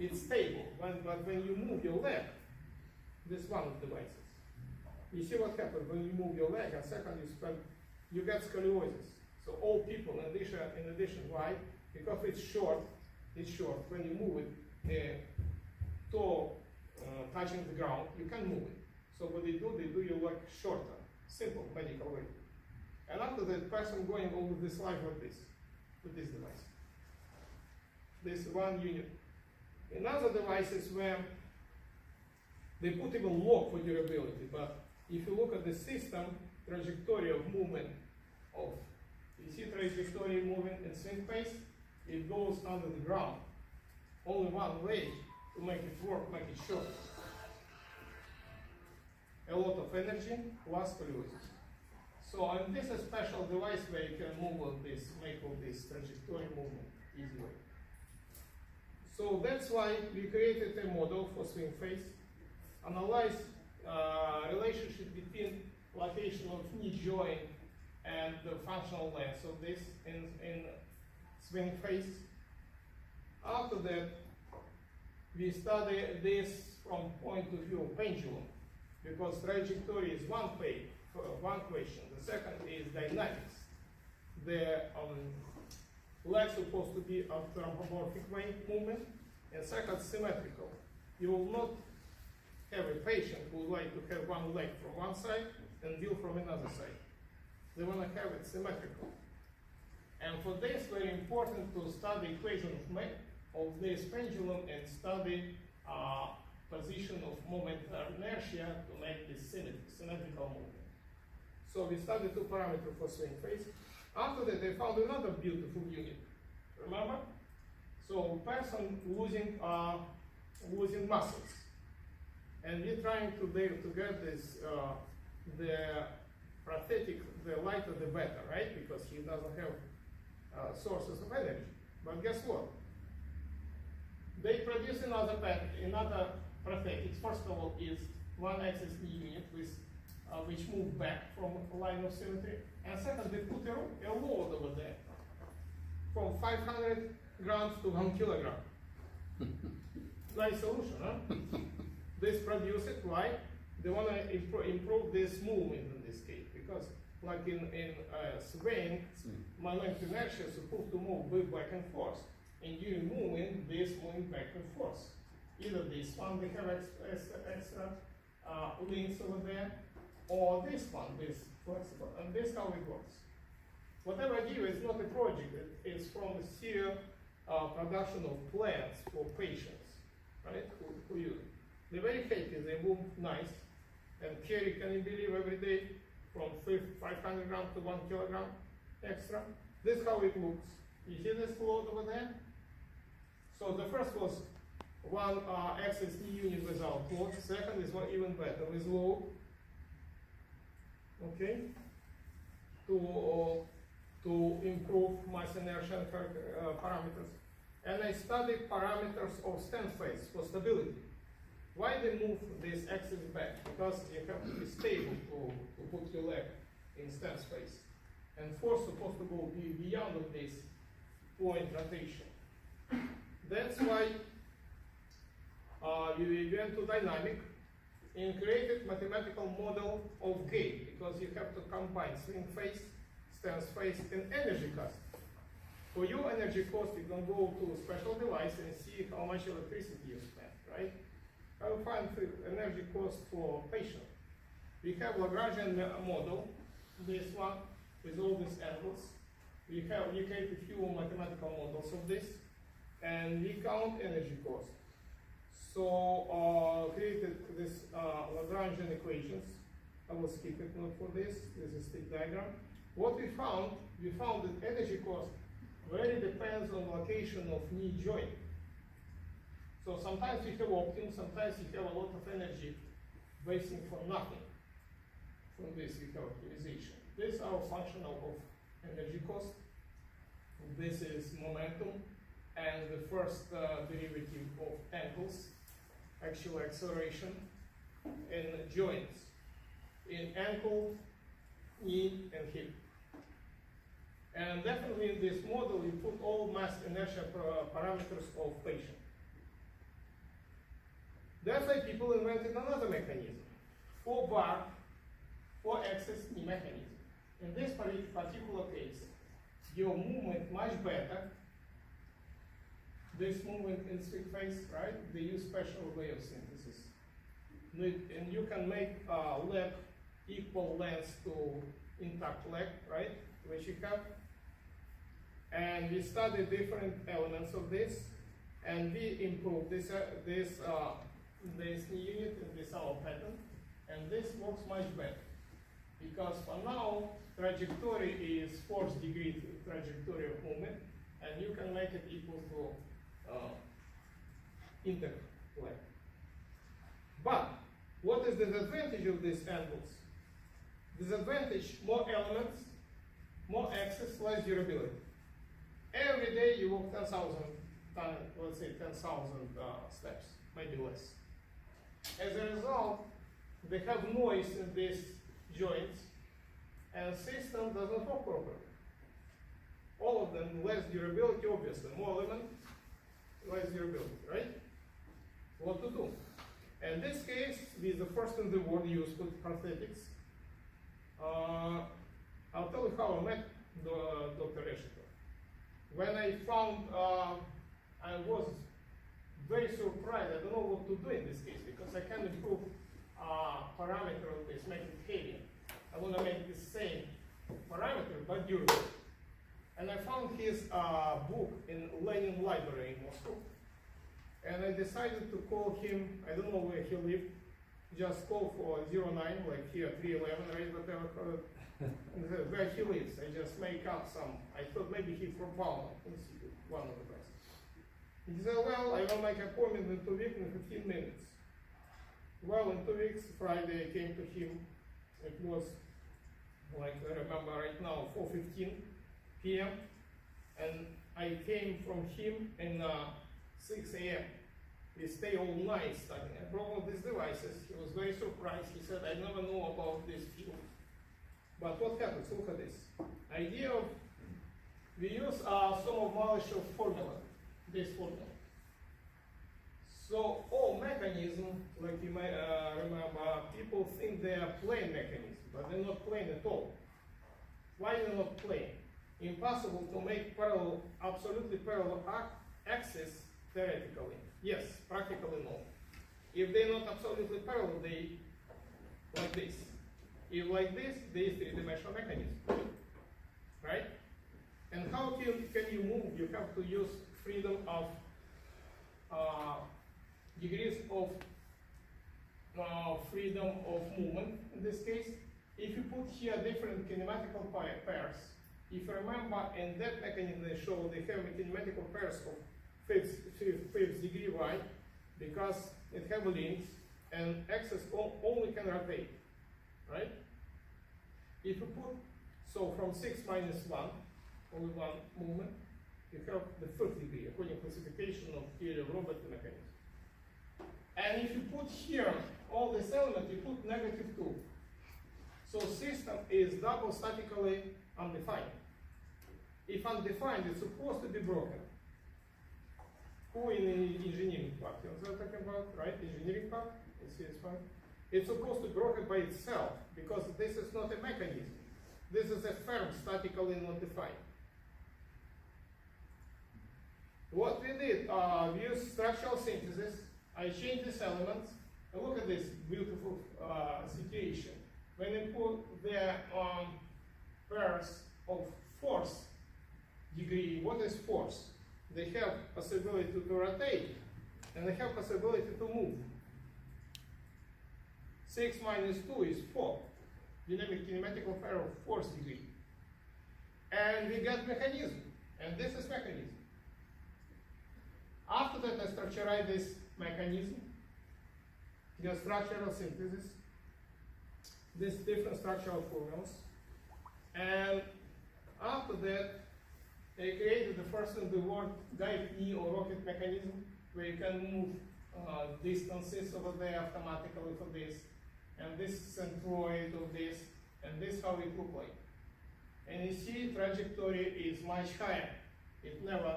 It's stable, but when you move your leg, this one of the devices. You see what happens when you move your leg, and second you get scoliosis. So all people, in addition, why? Because it's short. When you move it, toe touching the ground, you can move it. So what they do your leg shorter, simple medical way. And after that, person going over this life like this, with this device. This one unit. In other devices where they put even lock for durability, but if you look at the system, trajectory of movement you see trajectory moving in swing phase, it goes under the ground. Only one way to make it work, make it short. A lot of energy plus scoliosis. So, and this is a special device where you can move all this, make all this trajectory movement easily. So that's why we created a model for swing phase, analyze relationship between location of knee joint and the functional length of this in swing phase. After that, we study this from point of view of pendulum, because trajectory is one question. The second is dynamics. The leg supposed to be anthropomorphic movement, and second, symmetrical. You will not have a patient who would like to have one leg from one side and wheel from another side. They want to have it symmetrical. And for this, very important to study equation of this pendulum and study position of moment inertia to make this symmetrical movement. So we studied two parameters for swing phase. After that, they found another beautiful unit. Remember? So person losing muscles. And we're trying to get this, the prosthetic, the lighter the better, right? Because he doesn't have sources of energy. But guess what? They produce another prosthetics. First of all, is one axis knee unit with which move back from line of symmetry. And second, they put a load over there from 500 grams to 1 kilogram. Nice solution, huh? This produce it. Why? They want to improve this movement in this case, because like in swing, moment inertia is supposed to move back and forth. And during moving, this moving back and forth. Either this one, they have extra links over there, or this one, this flexible, and this how it works. Whatever I give is not a project, it's from a serial production of plans for patients, right, who use it. They're very happy, they move nice, and carry, can you believe, every day from 500 grams to 1 kilogram extra. This is how it looks. You see this float over there? So the first was one axis new unit without float. Second is one even better with load. Okay, to improve mass inertia parameters. And I studied parameters of stand phase for stability. Why they move this axis back? Because you have to be stable to put your leg in stand space. And force supposed to go beyond of this point rotation. That's why you went to dynamic and created mathematical model of gain, because you have to combine swing phase, stance phase, and energy cost. For your energy cost, you can go to a special device and see how much electricity you spent, right? I will find the energy cost for patient. We have Lagrangian model, this one, with all these angles. We create a few mathematical models of this, and we count energy cost. So created this Lagrangian equations. I will skip it not for this. This is stick diagram. What we found that energy cost really depends on location of knee joint. So sometimes you have optimum, sometimes you have a lot of energy wasting for nothing. From this we have optimization. This is our functional of energy cost. This is momentum, and the first derivative of angles, actual acceleration in joints, in ankle, knee, and hip. And definitely in this model, you put all mass inertia parameters of patient. That's why people invented another mechanism, 4-bar, 4-axis knee mechanism. In this particular case, your movement much better. This movement in stick phase, right? They use special way of synthesis. And you can make leg equal length to intact leg, right? Which you have. And we studied different elements of this, and we improved this knee unit in this our pattern, and this works much better. Because for now, trajectory is 4th degree trajectory of movement, and you can make it equal to intact leg. But what is the disadvantage of these angles? Disadvantage: more elements, more axis, less durability. Every day you walk 10,000 times, let's say 10,000 steps, maybe less. As a result, they have noise in these joints, and system does not work properly. All of them less durability, obviously. More element, less durability, right? What to do? In this case, we are the first in the world used with prosthetics. I'll tell you how I met Dr. Escher. When I found, I was very surprised. I don't know what to do in this case, because I can improve parameter of this, make it heavier. I want to make the same parameter, but durable. And I found his book in Lenin Library in Moscow. And I decided to call him, I don't know where he lived, just call for 09, like here, 311, right, whatever, where he lives. I just make up some, I thought maybe he's from Palma Institute, one of the best. He said, well, I will make an appointment in 2 weeks in 15 minutes. Well, in 2 weeks, Friday, I came to him. It was, like I remember right now, 4:15 p.m. And I came from him in 6 a.m. We stay all night studying. I brought all these devices. He was very surprised. He said, I never know about this field. But what happens? Look at this. Idea of, we use some of Malishev's formula, this formula. So all mechanism, like you might remember, people think they are plane mechanism, but they're not plane at all. Why they're not plane? Impossible to make parallel, absolutely parallel axis theoretically. Yes, practically no. If they're not absolutely parallel, they like this. If like this, they is three-dimensional mechanism, right? And how can you move? You have to use freedom of degrees of freedom of movement in this case. If you put here different kinematical pairs, if you remember in that mechanism they show they have kinematical pairs of fifth degree y because it have links and axis only can rotate, right? If you put, so from 6 minus 1, only one movement, you have the fifth degree according to classification of theory of robot mechanism. And if you put here all these elements, you put negative 2. So system is double statically undefined. If undefined, it's supposed to be broken. Who in the engineering part? You know what I'm talking about, right? Engineering part? It's fine. It's supposed to be broken by itself because this is not a mechanism. This is a firm statically not defined. What we did, we used structural synthesis. I changed these elements. And look at this beautiful situation. When you put the pairs of force degree, what is force? They have possibility to rotate and they have possibility to move. 6 minus 2 is 4. Dynamic kinematical pair of force degree. And we got mechanism. And this is mechanism. After that, I structured this mechanism, the structural synthesis, these different structural formulas. And after that, I created the first in the world guide knee or rocket mechanism, where you can move distances over there automatically for this. And this centroid of this, and this how it look like. And you see trajectory is much higher. It never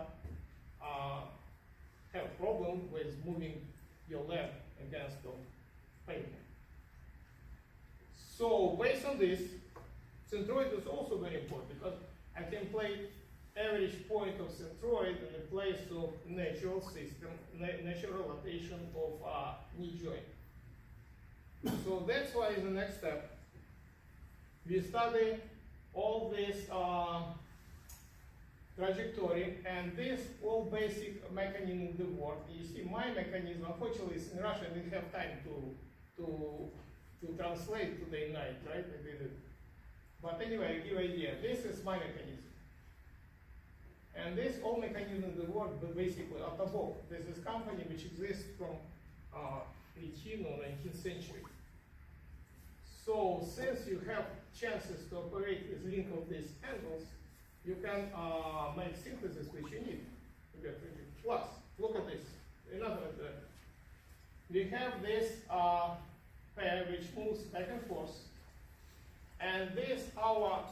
have problem with moving your leg against the pavement. So based on this, centroid is also very important because I can play average point of centroid in the place of natural system, natural rotation of knee joint. So that's why the next step, we study all this trajectory and this all basic mechanism in the work. You see my mechanism, unfortunately it's in Russian, I didn't have time to translate today night, right? I did it. But anyway, I give idea. This is my mechanism. And this all mechanism in the world, but basically Autobot. This is company which exists from 18th or 19th century. So since you have chances to operate with link of these angles, you can make synthesis which you need to get rid. Plus, look at this. Another we have this pair which moves back and forth, and this our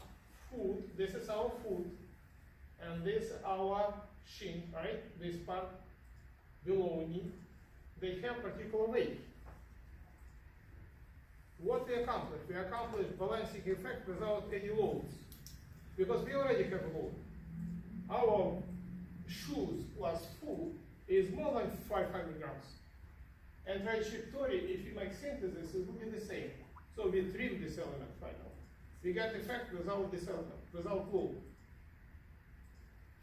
foot. This is our foot, and this our shin. Right, this part below knee. They have particular weight. What we accomplished? We accomplished balancing effect without any loads. Because we already have a load. Our shoes plus foot is more than 500 grams. And trajectory, if you make synthesis, it will be the same. So we trim this element finally. We get effect without this element, without load.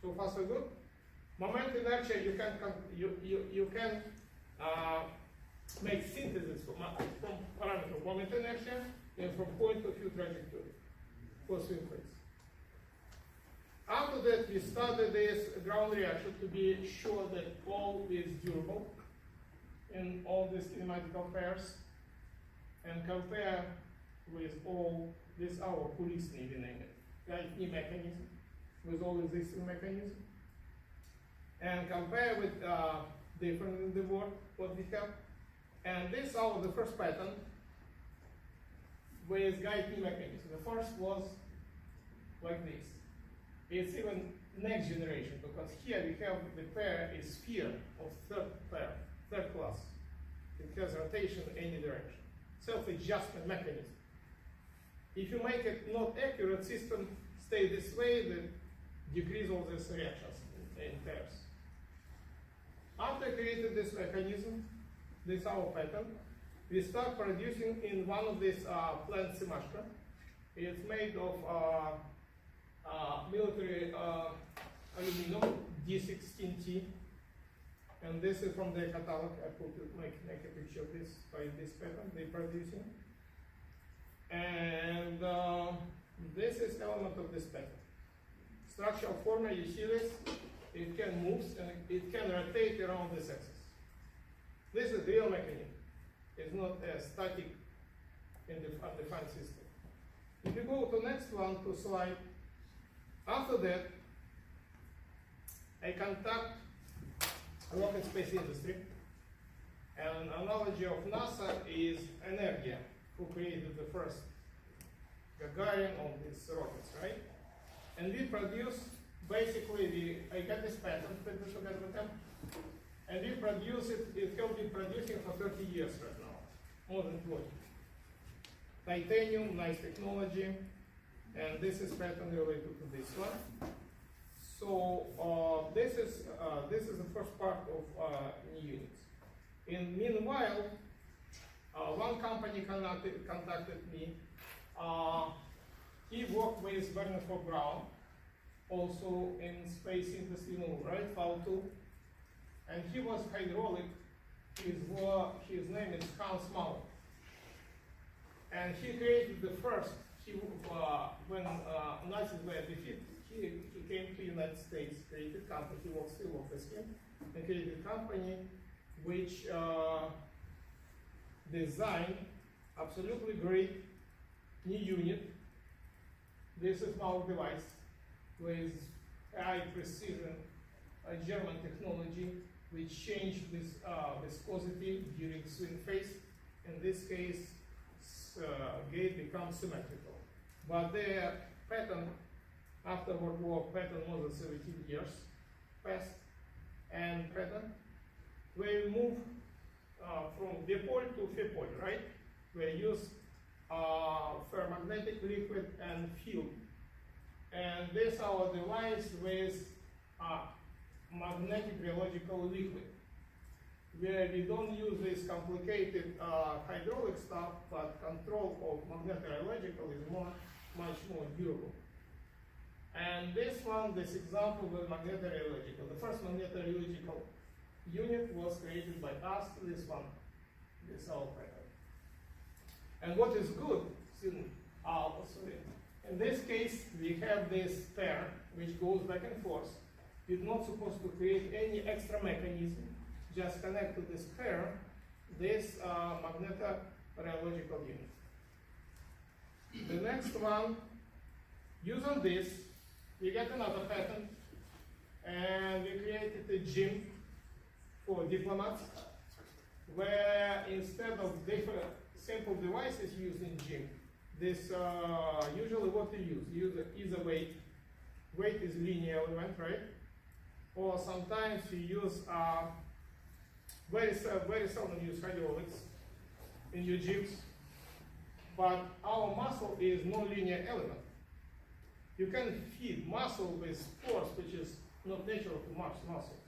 So far so good. Moment inertia, you can make synthesis from parameter of moment inertia and from point of view trajectory for swing plates. After that, we studied this ground reaction to be sure that all is durable in all these kinematical pairs and compare with all this our police knee, we name it, guide knee mechanism with all existing mechanism, and compare with different in the world what we have. And this our the first pattern with guide knee mechanism. The first was like this. It's even next generation because here we have the pair is sphere of third class. It has rotation in any direction. Self-adjustment mechanism. If you make it not accurate, system stay this way, then decrease all these reactions in pairs. After I created this mechanism, this our pattern, we start producing in one of these plant semashka. It's made of military aluminum D16T, And this is from their catalog. I put it, make a picture of this by this pattern they're producing. And this is element of this pattern. Structural formula, you see this? It can move and it can rotate around this axis. This is real mechanism. It's not a static in the undefined system. If you go to next one, to slide, after that, I contact rocket space industry. And an analogy of NASA is Energia, who created the first Gagarin on these rockets, right? And we produce, basically, I get this patent together with them, and we produce it, it can be producing for 30 years right now, more than 20. Titanium, nice technology, and this is patent related to this one. So this is the first part of new units. Meanwhile, one company contacted me. He worked with Werner von Braun, also in space industry, right, FAU2, and he was hydraulic. His name is Hans Mauer, and he created the first. When Nazis were defeated, he came to the United States, created a company. He still works with him, and created a company which designed absolutely great new unit. This is our device with high precision, German technology, which changed this viscosity during swing phase. In this case, gate becomes symmetrical. But their pattern, after World War, pattern more than 17 years passed, and pattern, we move from dipole to fipole, right? We use ferromagnetic liquid and field. And this our device with magnetic rheological liquid, where we don't use this complicated hydraulic stuff, but control of magnetic rheological is much more durable. And this example with magnetic rheological. The first magnetic rheological unit was created by us, this one, this our pattern. And what is good, in this case, we have this pair which goes back and forth. It's not supposed to create any extra mechanism, just connect to this pair, this magneto-rheological unit. The next one, using this, we get another patent, and we created a gym for diplomats, where instead of simple devices used in gym, this usually what you use either weight is linear element, right? Or sometimes you use very seldom use hydraulics in your gyms, but our muscle is non-linear element. You can feed muscle with force which is not natural to muscles.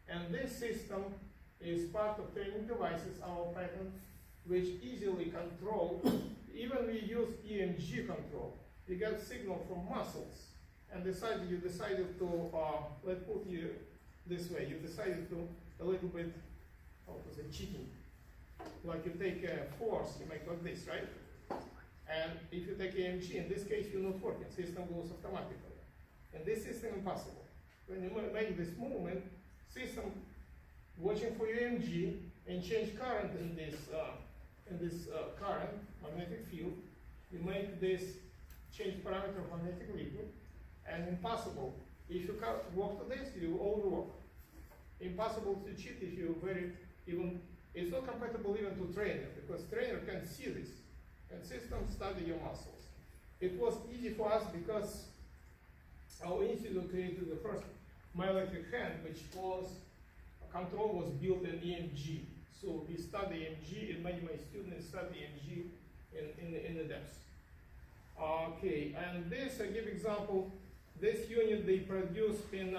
And this system is part of training devices, our patent, which easily control. Even we use EMG control. You get signal from muscles, and you decided to, let's put you this way, you decided to a little bit, how to say, cheating. Like you take a force, you make like this, right? And if you take EMG, in this case, you're not working, system goes automatically. And this system impossible. When you make this movement, system watching for EMG and change current in this current, magnetic field, you make this change parameter of magnetic liquid, and impossible. If you work to this, you overwork. Impossible to cheat if you it's not compatible even to trainer, because trainer can see this, and system study your muscles. It was easy for us because our institute created the first myoelectric hand, which was, control was built in EMG. So we study EMG, and many of my students study EMG in the depths. Okay, and this, I give example, this unit they produce in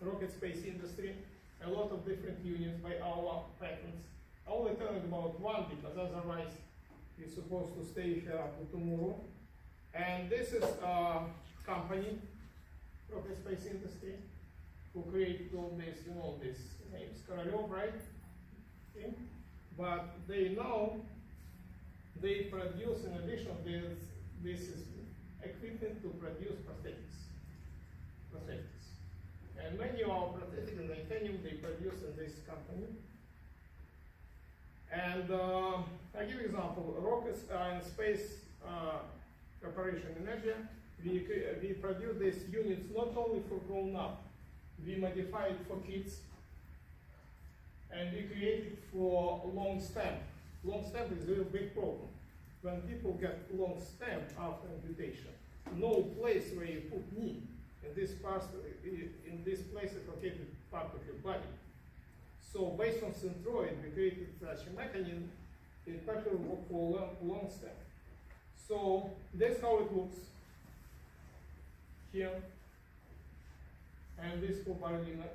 rocket space industry, a lot of different units by our patents. I only tell you about one because otherwise you're supposed to stay here up to tomorrow. And this is a company, rocket space industry, who created all this, this name is Korolev, right? Okay. But they know they produce, in addition, this is equipment to produce prosthetics. And many of our prosthetics and titanium they produce in this company. And I give example, rockets in space preparation energy. We produce these units not only for grown up, we modify it for kids, and we create it for long stem. Long stem is a real big problem. When people get long stem after amputation, no place where you put knee. In this place is located part of your body. So based on centroid, we created such a mechanism in particular for long stem. So that's how it looks here. And this for ballerina,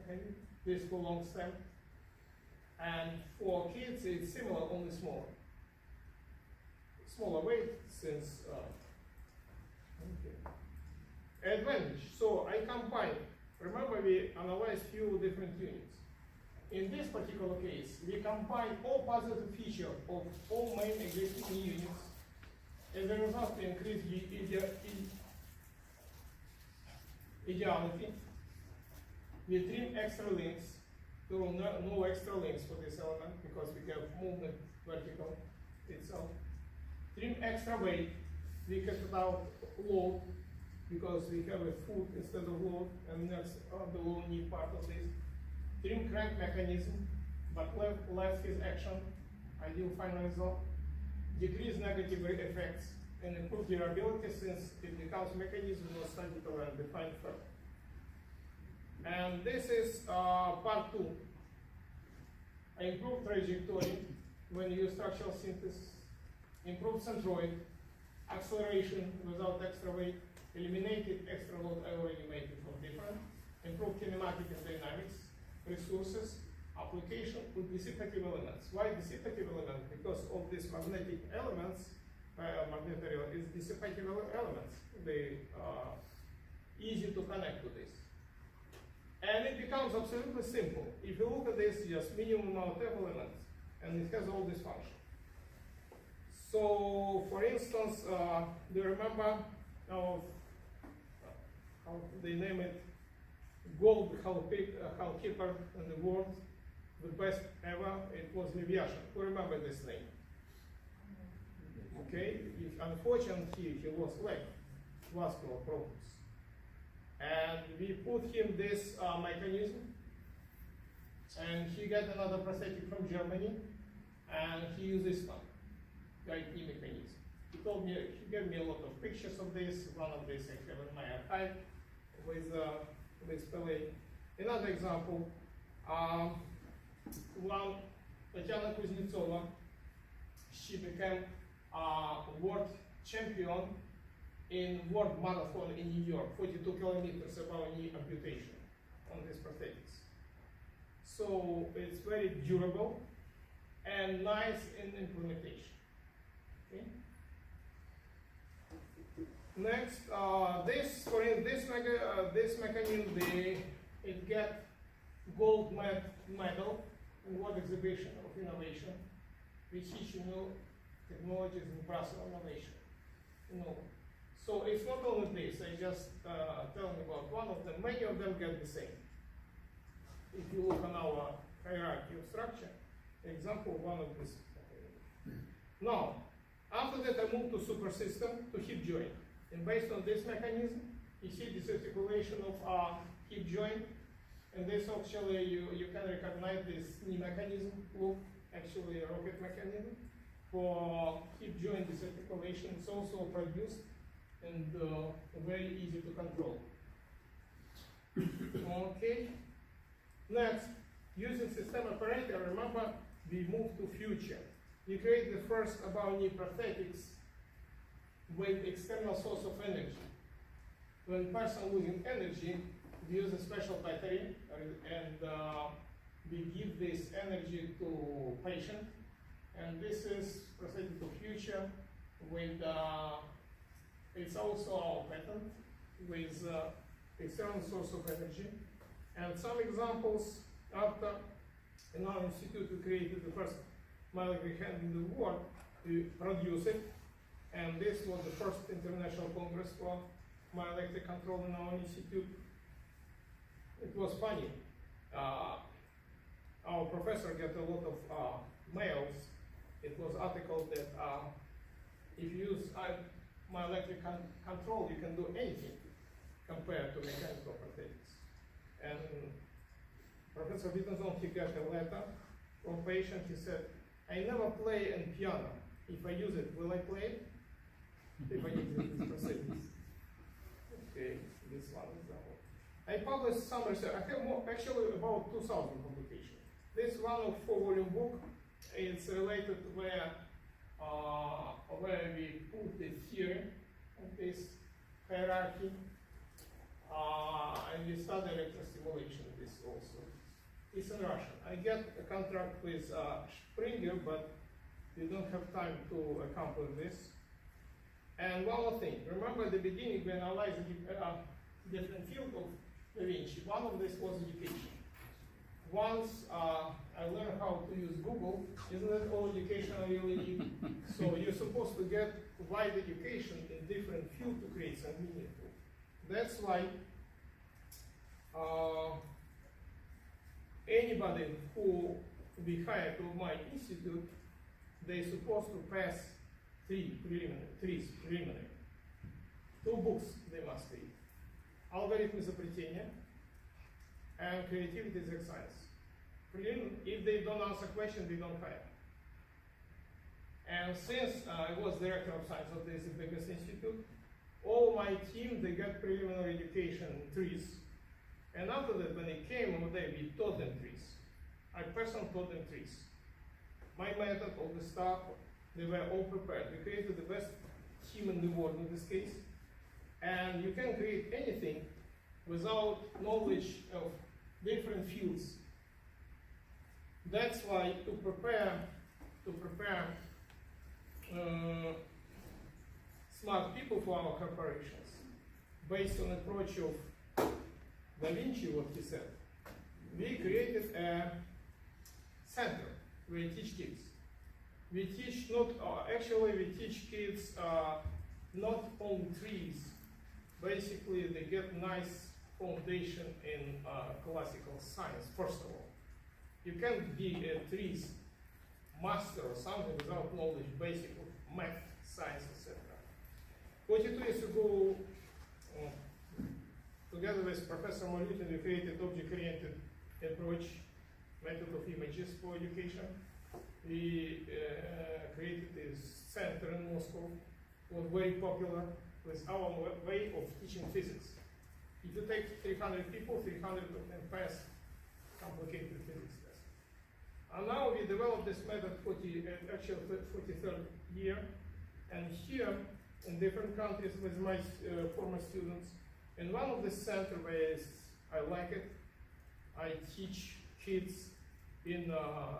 okay? This for long stem. And for kids, it's similar, only smaller. Smaller weight, since okay. Advantage. So I combine. Remember, we analyzed few different units. In this particular case, we combine all positive features of all main existing units. As a result, we increase ideality. We trim extra links. There are no extra links for this element because we have movement vertical itself. Trim extra weight. We cut it out load because we have a foot instead of load, and that's the low knee part of this. Trim crank mechanism, but left his action. Ideal final result. Decrease negative effects and improve durability since it becomes mechanism not statical and defined firm. And this is part 2. Improved trajectory when you use structural synthesis, improved centroid, acceleration without extra weight, eliminated extra load I already made it from different, improved kinematic and dynamics, resources, application with dissipative elements. Why dissipative elements? Because of these magnetic elements, magnetic is dissipative elements. They are easy to connect to this. And it becomes absolutely simple. If you look at this, just minimum amount of elements, and it has all this function. So, for instance, do you remember how they name it? Gold housekeeper in the world, the best ever, it was Leviathan. Who remember this name? Okay, unfortunately he lost leg, vascular problems. And we put him this mechanism, and he got another prosthetic from Germany, and he used this one, guide knee mechanism. He told me, he gave me a lot of pictures of this. One of these I have in my archive with Pele. Another example, one, Tatiana Kuznetsova, she became world champion in world marathon in New York, 42 kilometers above knee amputation on these prosthetics. So it's very durable and nice in implementation. Okay. Next, this mechanism, it get gold medal in World Exhibition of Innovation. We teach new technologies in Brussels innovation. So it's not only this. I just telling about one of them. Many of them get the same. If you look on our hierarchy of structure, example one of this. Now, after that I moved to super system to hip joint. And based on this mechanism, you see this articulation of hip joint. And this actually, you can recognize this knee mechanism. Look, actually a rocket mechanism. For hip joint, this articulation is also produced and very easy to control. Okay. Next, using system operator, remember we move to future. You create the first above knee prosthetics with external source of energy. When person losing energy, we use a special battery and we give this energy to patient. And this is prosthetic to future with it's also our patent with external source of energy. And some examples After, in our institute, we created the first myoelectric hand in the world. We produced it, and this was the first international congress for myoelectric control in our institute. It was funny. Our professor got a lot of mails. It was article that if you use myoelectric control, you can do anything compared to mechanical prosthetics. And Professor Wittgenstein, he got a letter from a patient. He said, I never play on piano. If I use it, will I play it? If I use it with prosthetics. Okay, this one example. I published some research. I have more, actually about 2,000 publications. This one of 4-volume book. It's related where we put the theory of this hierarchy, and we study electrostimulation. This also. It's in Russian. I get a contract with Springer, but we don't have time to accomplish this. And one more thing. Remember at the beginning we analyzed the different field of Da Vinci. One of this was education. Once I learned how to use Google, isn't that all education I really need? So you're supposed to get wide education in different fields to create something meaningful. That's why anybody who be hired to my institute, they're supposed to pass TRIZ preliminary. 2 books they must read. Algorithm изобретения and creativity is science. If they don't answer questions, they don't hire. And since I was director of science of this biggest institute, all my team, they got preliminary education in TRIZ. And after that, when they came over there, we taught them TRIZ. I personally taught them TRIZ. My method, all the staff, they were all prepared. We created the best team in the world in this case. And you can create anything without knowledge of different fields. That's why to prepare smart people for our corporations, based on approach of Da Vinci, what he said, we created a center where we teach kids. We teach not, actually we teach kids not on trees. Basically they get nice foundation in classical science, first of all. You can't be a TRIZ master or something without knowledge, basic of math, science, etc. 42 years ago, together with Professor Malutin, we created object-oriented approach, method of images for education. We created this center in Moscow. It was very popular with our way of teaching physics. If you take 300 people, 300 of them pass complicated physics tests. And now we developed this method actually 43rd year, and here in different countries with my former students. In one of the center ways I like it, I teach kids in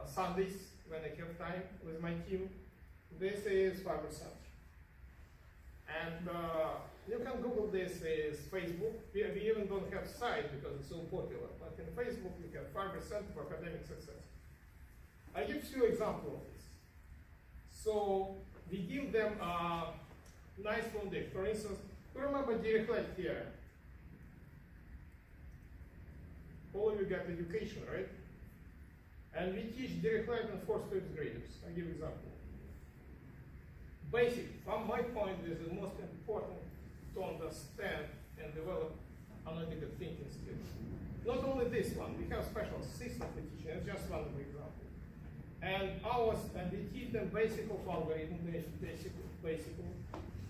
Sundays when I have time with my team. This is Farber Center. And you can Google this is Facebook. We even don't have site because it's so popular, but in Facebook we have Farber Center for Academic Success. I give you an example of this. So we give them a nice foundation. For instance, you remember Diffraction theory? All of you got education, right? And we teach Diffraction in 4th, 5th graders. I give example. Basic, from my point, is the most important to understand and develop analytical thinking skills. Not only this one, we have special system for teaching. It's just one example. And we teach them basic of algorithm, basic.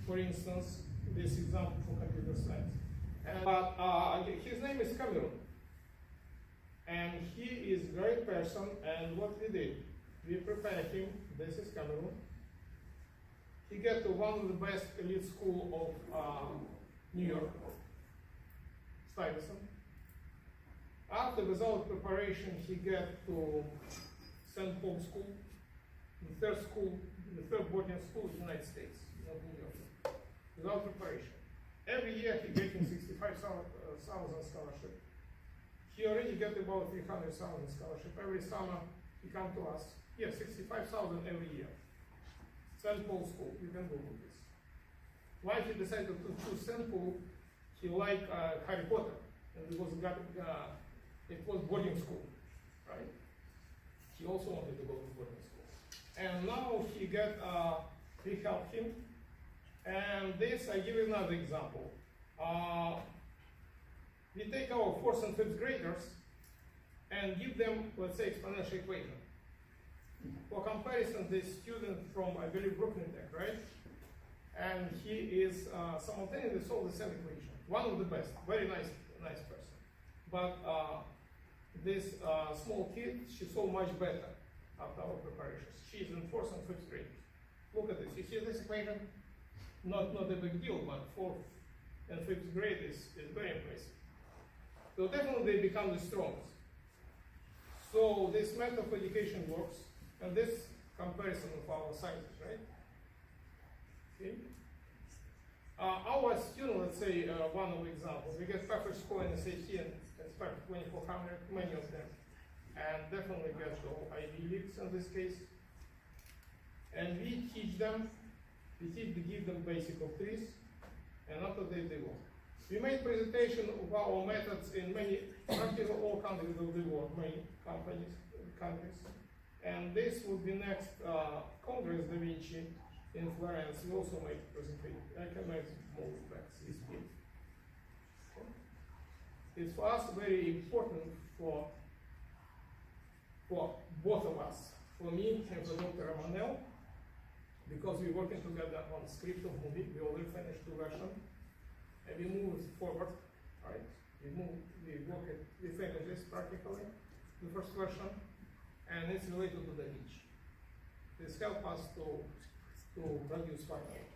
For instance, this example for computer science. And, his name is Cameron. And he is a great person, and what we did, we prepared him. This is Cameron. He got to one of the best elite school of New York, Stuyvesant. After, without preparation, he got to St. Paul School, the third boarding school in the United States, not New York, without preparation. Every year he getting 65,000 scholarship. He already got about 300,000 scholarship. Every summer he come to us. Yeah, 65,000 every year. St. Paul School, you can Google this. Why he decided to choose St. Paul? He liked Harry Potter, and it was boarding school, right? He also wanted to go to boarding school. And now he got, we help him. And this, I give you another example. We take our 4th and 5th graders and give them, let's say, exponential equation. For comparison, this student from, I believe, Brooklyn Tech, right? And he is simultaneously solved the same equation. One of the best, very nice person. But this small kid, she solved much better after our preparations. She's in 4th and 5th grade. Look at this. You see this equation? Not a big deal, but 4th and 5th grade is very impressive. So definitely they become the strongest. So this method of education works, and this comparison of our sciences, right? Okay. Our student, let's say, one of the examples, we get perfect score in SAT and expect 2400, many of them, and definitely get the Ivy Leagues in this case. And we teach them, give them basic of TRIZ, and after that they work. We made presentation of our methods in many, practically all countries of the world, many countries. And this will be next Congress Da Vinci in Florence. We also make presentation. I can make more specs this week. It's for us very important for both of us, for me and for Dr. Ramanel, because we're working together on script of movie. We already finished 2 versions, and we move forward, right? We finished this practically, the first version, and it's related to the niche. This helps us to produce finally.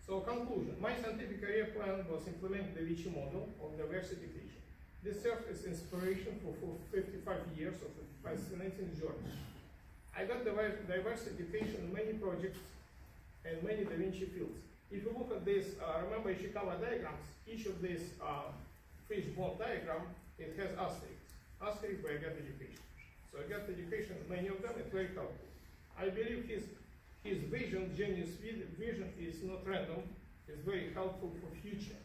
So conclusion, my scientific career plan was implementing the Vinci model of diverse education. This served as inspiration for 55 years of a fascinating journey. I got diverse education in many projects and many Da Vinci fields. If you look at this, remember Ishikawa diagrams, each of these fishbone diagram, it has asterisks. Asterisk where I got education. So I got education, many of them, it's very helpful. I believe his vision, genius vision, is not random, it's very helpful for future.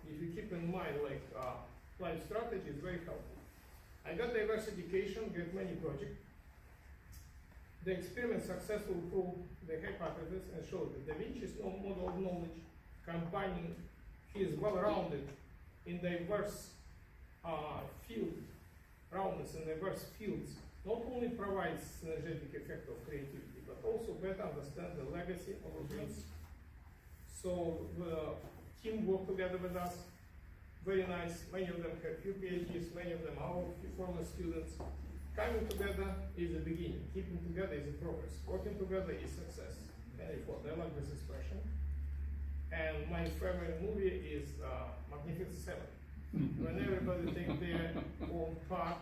If you keep in mind like life strategy, it's very helpful. I got diverse education, get many projects. The experiment successfully proved the hypothesis and showed that Da Vinci's model of knowledge, combining his well-rounded in diverse roundness in diverse fields, not only provides synergetic effect of creativity, but also better understand the legacy of the dreams. So the team worked together with us, very nice. Many of them have few PhDs, many of them are former students. Coming together is the beginning. Keeping together is a progress. Working together is success. And I like this expression. And my favorite movie is Magnificent Seven. When everybody takes their own part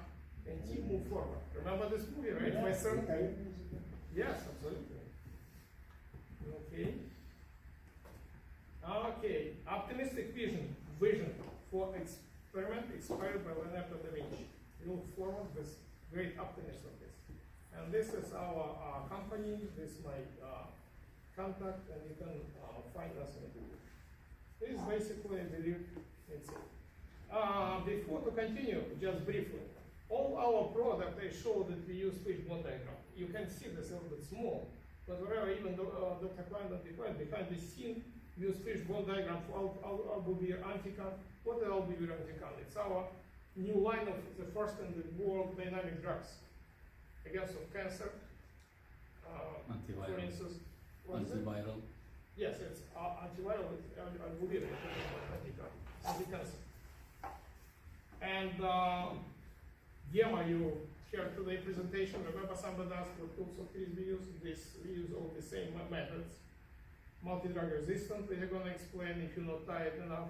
and keep move forward. Remember this movie, right? My son? Yes, absolutely. Okay. Okay. Optimistic vision for experiment inspired by Leonardo da Vinci. We look forward with great optimism of this. And this is our company. This is my contact, and you can find us in Google. This is basically, I believe, it's it. Before to continue, just briefly, all our product, I show that we use fishbone diagram. You can see this a little bit small, but wherever even Dr. Klein defined behind the scene, we use fishbone diagram for Albuvir Antican. What is Albuvir Antican? It's our new line of the first in the world dynamic drugs against of cancer. For instance, antiviral. Yes, it's antiviral. Albuvir anti-cancer. And Gemma, you heard today presentation. Remember, somebody asked what tools of TRIZ we use. We use all the same methods. Multi-drug resistant, we are going to explain if you're not tired enough.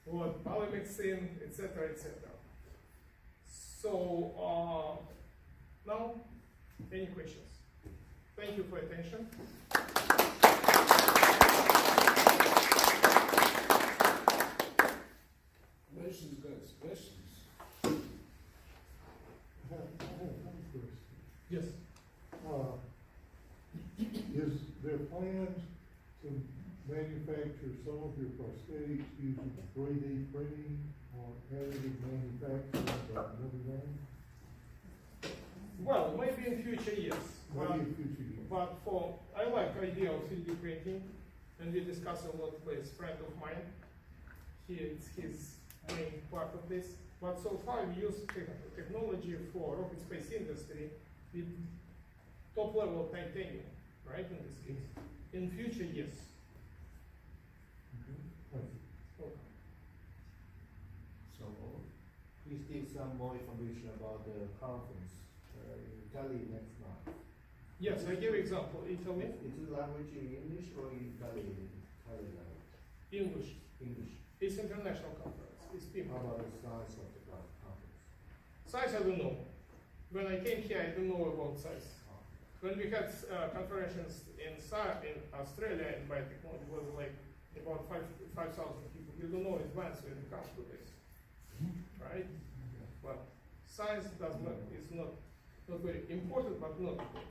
What polymyxin, etc., etc. So now, any questions? Thank you for your attention. Questions, guys? Yes. Is there plans to manufacture some of your prosthetics using 3D printing or additive manufacturing or another name? Well, maybe in future, yes. Maybe in future years. But I like idea of 3D printing, and we discuss a lot with a friend of mine. It's his main part of this. But so far we use technology for rocket space industry with top level titanium, right, in this case. In future, yes. Thank you. Okay. So, Please give some more information about the conference in Italy next month. Yes, I give example. Italy, Is it language in English or in Italian language? English. English. It's international conference. It's How people. about the size of the conference? Size, I don't know. When I came here, I don't know about size. When we had conferences in Australia in biotechnology, it was like about 5,000 people. You don't know in advance when it comes to this, right? But size is not very important, but not good.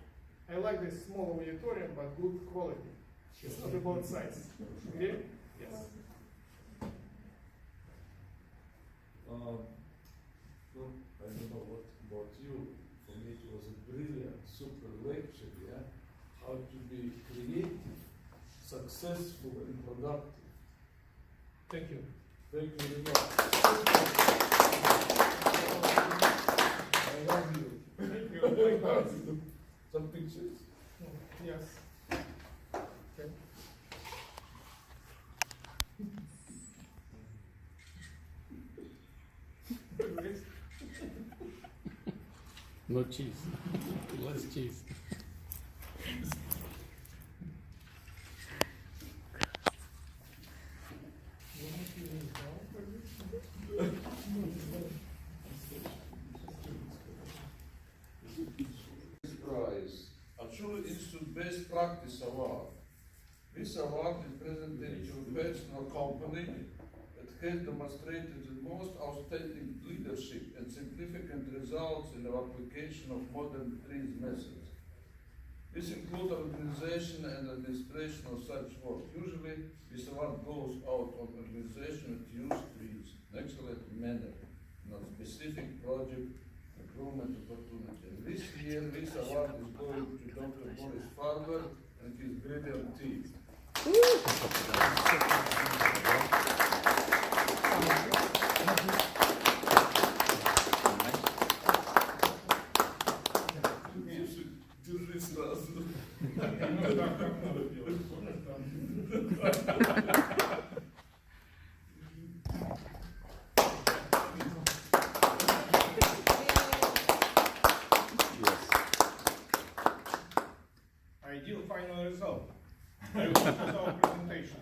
I like this small auditorium, but good quality. It's not about size. Okay? Yes. well, I don't know what about you. For me, it was a brilliant, super lecture. Yeah, how to be creative, successful, and productive. Thank you. Thank you very much. I love you. Thank you. Some pictures. Yes. Okay. No cheese. Less cheese. Prize, Altshuller Institute Best Practice Award. This award is presented to a personal company that has demonstrated the most outstanding leadership and significant results in the application of modern TRIZ methods. This includes organization and administration of such work. Usually, this award goes out on organization that use TRIZ in an excellent manner in a specific project improvement opportunity. And this year, this award is going to Dr.Boris Farber and his brilliant team. Держи сразу. Ideal final result. I will put our presentation.